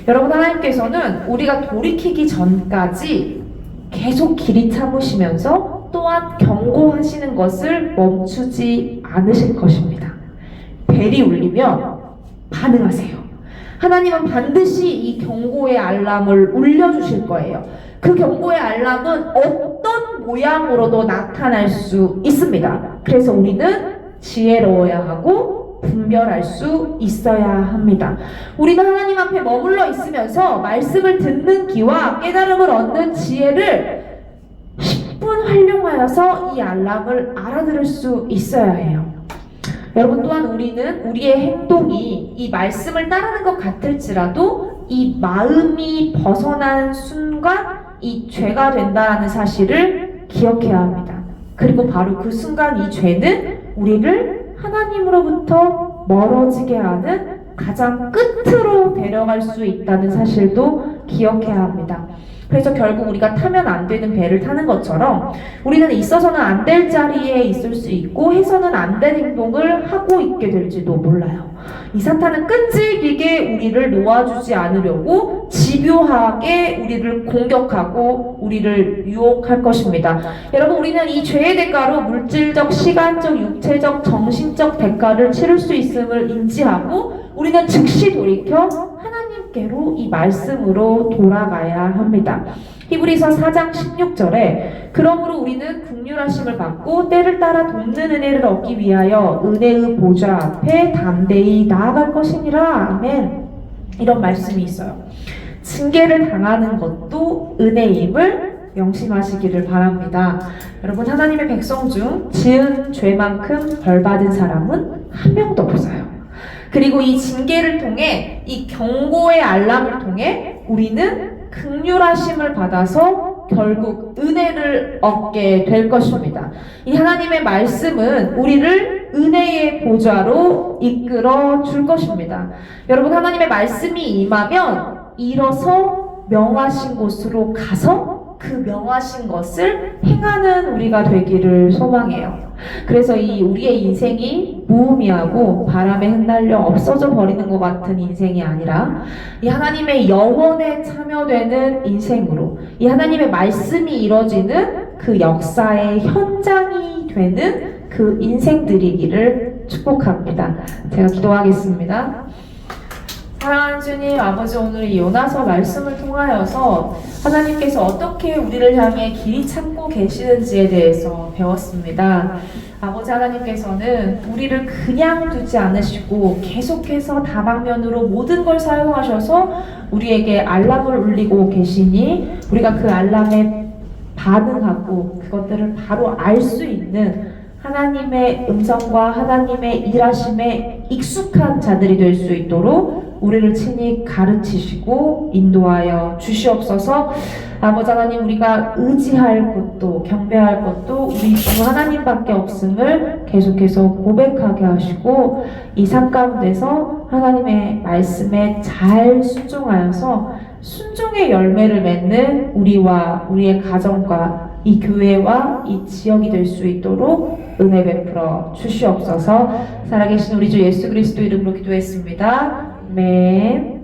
여러분, 하나님께서는 우리가 돌이키기 전까지 계속 길이 참으시면서 또한 경고하시는 것을 멈추지 않으실 것입니다. 벨이 울리면 반응하세요. 하나님은 반드시 이 경고의 알람을 울려주실 거예요. 그 경고의 알람은 어떤 모양으로도 나타날 수 있습니다. 그래서 우리는 지혜로워야 하고 분별할 수 있어야 합니다. 우리는 하나님 앞에 머물러 있으면서 말씀을 듣는 귀와 깨달음을 얻는 지혜를 10분 활용하여서 이 알람을 알아들을 수 있어야 해요. 여러분, 또한 우리는 우리의 행동이 이 말씀을 따르는 것 같을지라도 이 마음이 벗어난 순간 이 죄가 된다는 사실을 기억해야 합니다. 그리고 바로 그 순간 이 죄는 우리를 하나님으로부터 멀어지게 하는 가장 끝으로 데려갈 수 있다는 사실도 기억해야 합니다. 그래서 결국 우리가 타면 안 되는 배를 타는 것처럼 우리는 있어서는 안 될 자리에 있을 수 있고 해서는 안 될 행동을 하고 있게 될지도 몰라요. 이 사탄은 끈질기게 우리를 놓아주지 않으려고 집요하게 우리를 공격하고 우리를 유혹할 것입니다. 여러분, 우리는 이 죄의 대가로 물질적, 시간적, 육체적, 정신적 대가를 치를 수 있음을 인지하고 우리는 즉시 돌이켜 하나님께로 이 말씀으로 돌아가야 합니다. 히브리서 4장 16절에 그러므로 우리는 긍휼하심을 받고 때를 따라 돕는 은혜를 얻기 위하여 은혜의 보좌 앞에 담대히 나아갈 것이니라. 아멘. 이런 말씀이 있어요. 징계를 당하는 것도 은혜임을 명심하시기를 바랍니다. 여러분, 하나님의 백성 중 지은 죄만큼 벌받은 사람은 한 명도 없어요. 그리고 이 징계를 통해, 이 경고의 알람을 통해 우리는 긍휼하심을 받아서 결국 은혜를 얻게 될 것입니다. 이 하나님의 말씀은 우리를 은혜의 보좌로 이끌어 줄 것입니다. 여러분, 하나님의 말씀이 임하면 일어서 명하신 곳으로 가서 그 명하신 것을 행하는 우리가 되기를 소망해요. 그래서 이 우리의 인생이 무의미하고 바람에 흩날려 없어져 버리는 것 같은 인생이 아니라 이 하나님의 영원에 참여되는 인생으로 이 하나님의 말씀이 이루어지는 그 역사의 현장이 되는 그 인생들이기를 축복합니다. 제가 기도하겠습니다. 사랑하는 주님, 아버지, 오늘 이 요나서 말씀을 통하여서 하나님께서 어떻게 우리를 향해 길이 참고 계시는지에 대해서 배웠습니다. 아버지, 하나님께서는 우리를 그냥 두지 않으시고 계속해서 다방면으로 모든 걸 사용하셔서 우리에게 알람을 울리고 계시니 우리가 그 알람에 반응하고 그것들을 바로 알 수 있는 하나님의 음성과 하나님의 일하심에 익숙한 자들이 될 수 있도록 우리를 친히 가르치시고 인도하여 주시옵소서. 아버지 하나님, 우리가 의지할 것도 경배할 것도 우리 주 하나님밖에 없음을 계속해서 고백하게 하시고 이 삶 가운데서 하나님의 말씀에 잘 순종하여서 순종의 열매를 맺는 우리와 우리의 가정과 이 교회와 이 지역이 될 수 있도록 은혜 베풀어 주시옵소서. 살아계신 우리 주 예수 그리스도 이름으로 기도했습니다. 아멘.